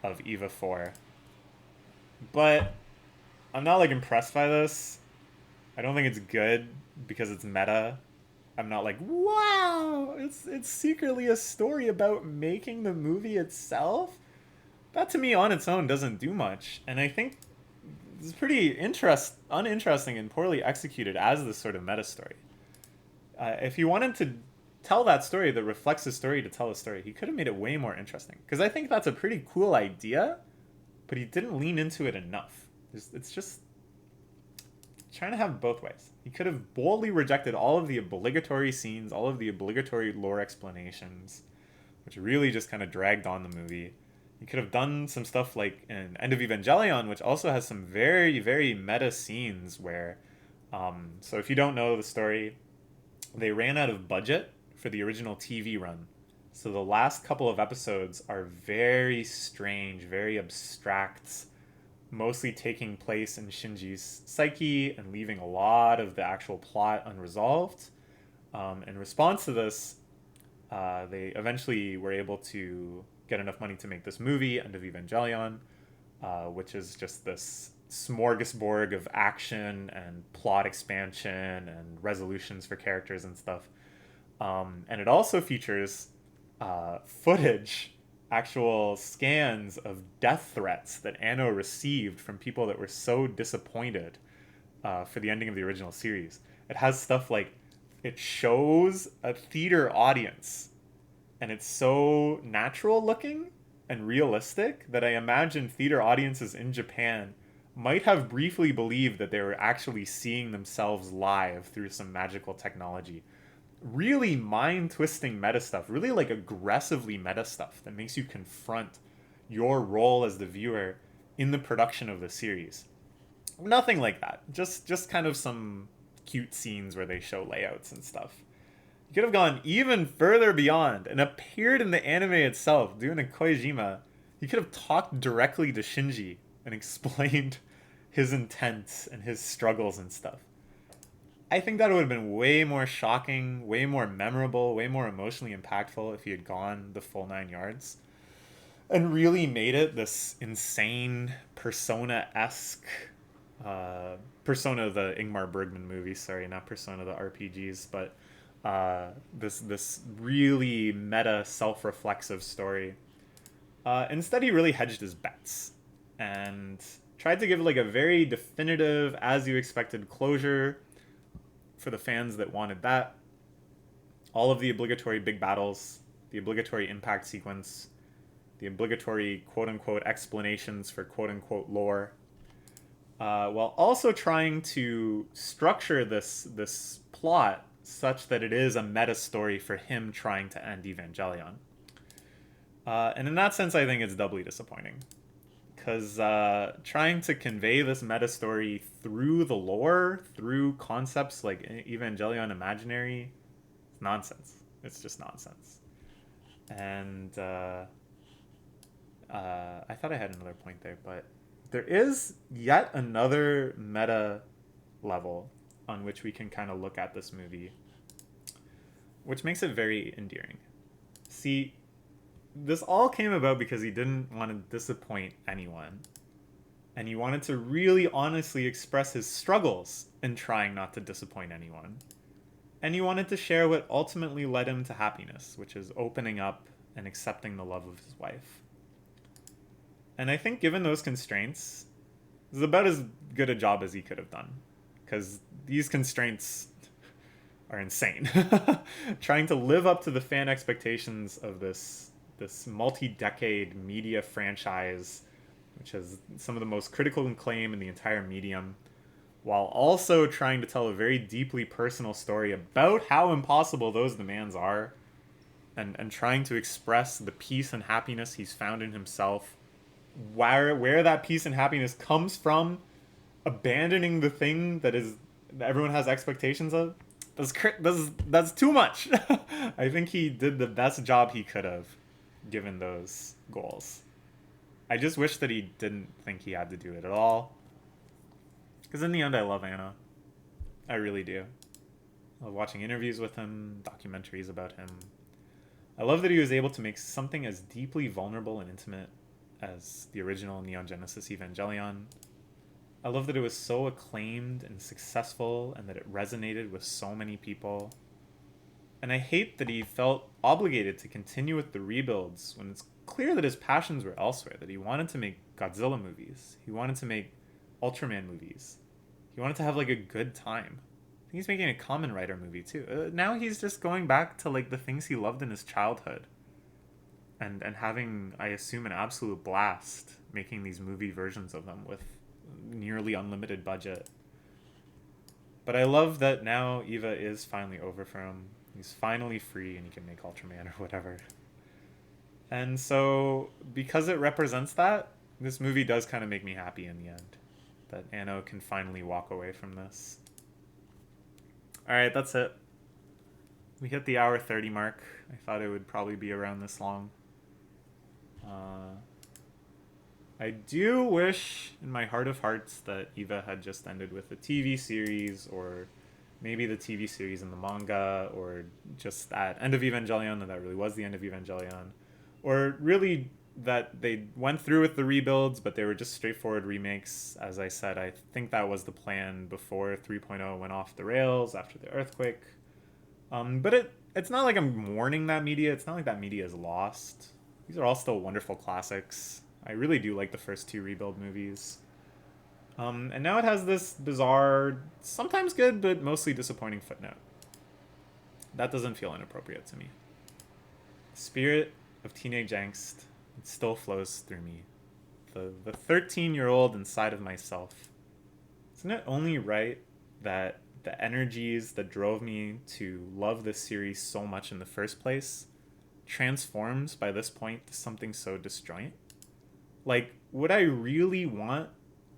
of EVA 4. But I'm not like impressed by this. I don't think it's good because it's meta. I'm not like, wow, it's secretly a story about making the movie itself. That to me on its own doesn't do much, and I think it's pretty uninteresting and poorly executed as this sort of meta story. If he wanted to tell that story that reflects his story to tell a story, he could have made it way more interesting. Because I think that's a pretty cool idea, but he didn't lean into it enough. It's just trying to have both ways. He could have boldly rejected all of the obligatory scenes, all of the obligatory lore explanations, which really just kind of dragged on the movie. He could have done some stuff like in End of Evangelion, which also has some very, very meta scenes where, so if you don't know the story, they ran out of budget for the original TV run. So the last couple of episodes are very strange, very abstract, mostly taking place in Shinji's psyche and leaving a lot of the actual plot unresolved. In response to this, they eventually were able to get enough money to make this movie, End of Evangelion, which is just this smorgasbord of action and plot expansion and resolutions for characters and stuff. And it also features footage, actual scans of death threats that Anno received from people that were so disappointed for the ending of the original series. It has stuff like, it shows a theater audience, and it's so natural looking and realistic that I imagine theater audiences in Japan might have briefly believed that they were actually seeing themselves live through some magical technology. Really mind-twisting meta stuff, really like aggressively meta stuff that makes you confront your role as the viewer in the production of the series. Nothing like that. Just kind of some cute scenes where they show layouts and stuff. You could have gone even further beyond and appeared in the anime itself, doing a Koijima. You could have talked directly to Shinji and explained his intent and his struggles and stuff. I think that would have been way more shocking, way more memorable, way more emotionally impactful if he had gone the full 9 yards and really made it this insane Persona-esque, Persona the Ingmar Bergman movie, sorry, not Persona the RPGs, but this really meta self-reflexive story. Instead, he really hedged his bets and tried to give like a very definitive, as you expected, closure for the fans that wanted that. All of the obligatory big battles, the obligatory impact sequence, the obligatory quote unquote explanations for quote unquote lore, while also trying to structure this plot such that it is a meta story for him trying to end Evangelion. And in that sense, I think it's doubly disappointing. Because trying to convey this meta story through the lore, through concepts like Evangelion Imaginary, it's nonsense. It's just nonsense. And I thought I had another point there, but there is yet another meta level on which we can kind of look at this movie, which makes it very endearing. See, this all came about because he didn't want to disappoint anyone. And he wanted to really honestly express his struggles in trying not to disappoint anyone. And he wanted to share what ultimately led him to happiness, which is opening up and accepting the love of his wife. And I think given those constraints, this is about as good a job as he could have done. Because these constraints are insane. Trying to live up to the fan expectations of this multi-decade media franchise, which has some of the most critical acclaim in the entire medium, while also trying to tell a very deeply personal story about how impossible those demands are, and trying to express the peace and happiness he's found in himself, where that peace and happiness comes from, abandoning the thing that everyone has expectations of. That's too much. I think he did the best job he could have given those goals. I just wish that he didn't think he had to do it at all. Because in the end, I love Anno. I really do. I love watching interviews with him, documentaries about him. I love that he was able to make something as deeply vulnerable and intimate as the original Neon Genesis Evangelion. I love that it was so acclaimed and successful and that it resonated with so many people. And I hate that he felt obligated to continue with the rebuilds when it's clear that his passions were elsewhere, that he wanted to make Godzilla movies. He wanted to make Ultraman movies. He wanted to have like a good time. I think he's making a Kamen Rider movie too. Now he's just going back to like the things he loved in his childhood. And having, I assume, an absolute blast making these movie versions of them with nearly unlimited budget. But I love that now Eva is finally over for him. He's finally free and he can make Ultraman or whatever. And so, because it represents that, this movie does kind of make me happy in the end. That Anno can finally walk away from this. Alright, that's it. We hit the hour 30 mark. I thought it would probably be around this long. I do wish, in my heart of hearts, that Eva had just ended with a TV series, or maybe the TV series and the manga, or just at End of Evangelion, and that really was the end of Evangelion. Or really that they went through with the rebuilds, but they were just straightforward remakes. As I said, I think that was the plan before 3.0 went off the rails after the earthquake. But it's not like I'm mourning that media. It's not like that media is lost. These are all still wonderful classics. I really do like the first two rebuild movies. And now it has this bizarre, sometimes good, but mostly disappointing footnote. That doesn't feel inappropriate to me. The spirit of teenage angst, it still flows through me. The 13-year-old inside of myself. Isn't it only right that the energies that drove me to love this series so much in the first place transforms by this point to something so disjoint? Like, would I really want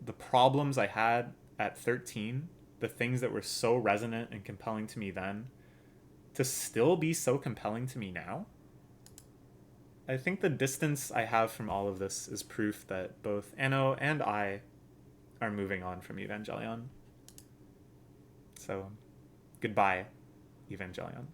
the problems I had at 13, the things that were so resonant and compelling to me then, to still be so compelling to me now? I think the distance I have from all of this is proof that both Anno and I are moving on from Evangelion. So, goodbye, Evangelion.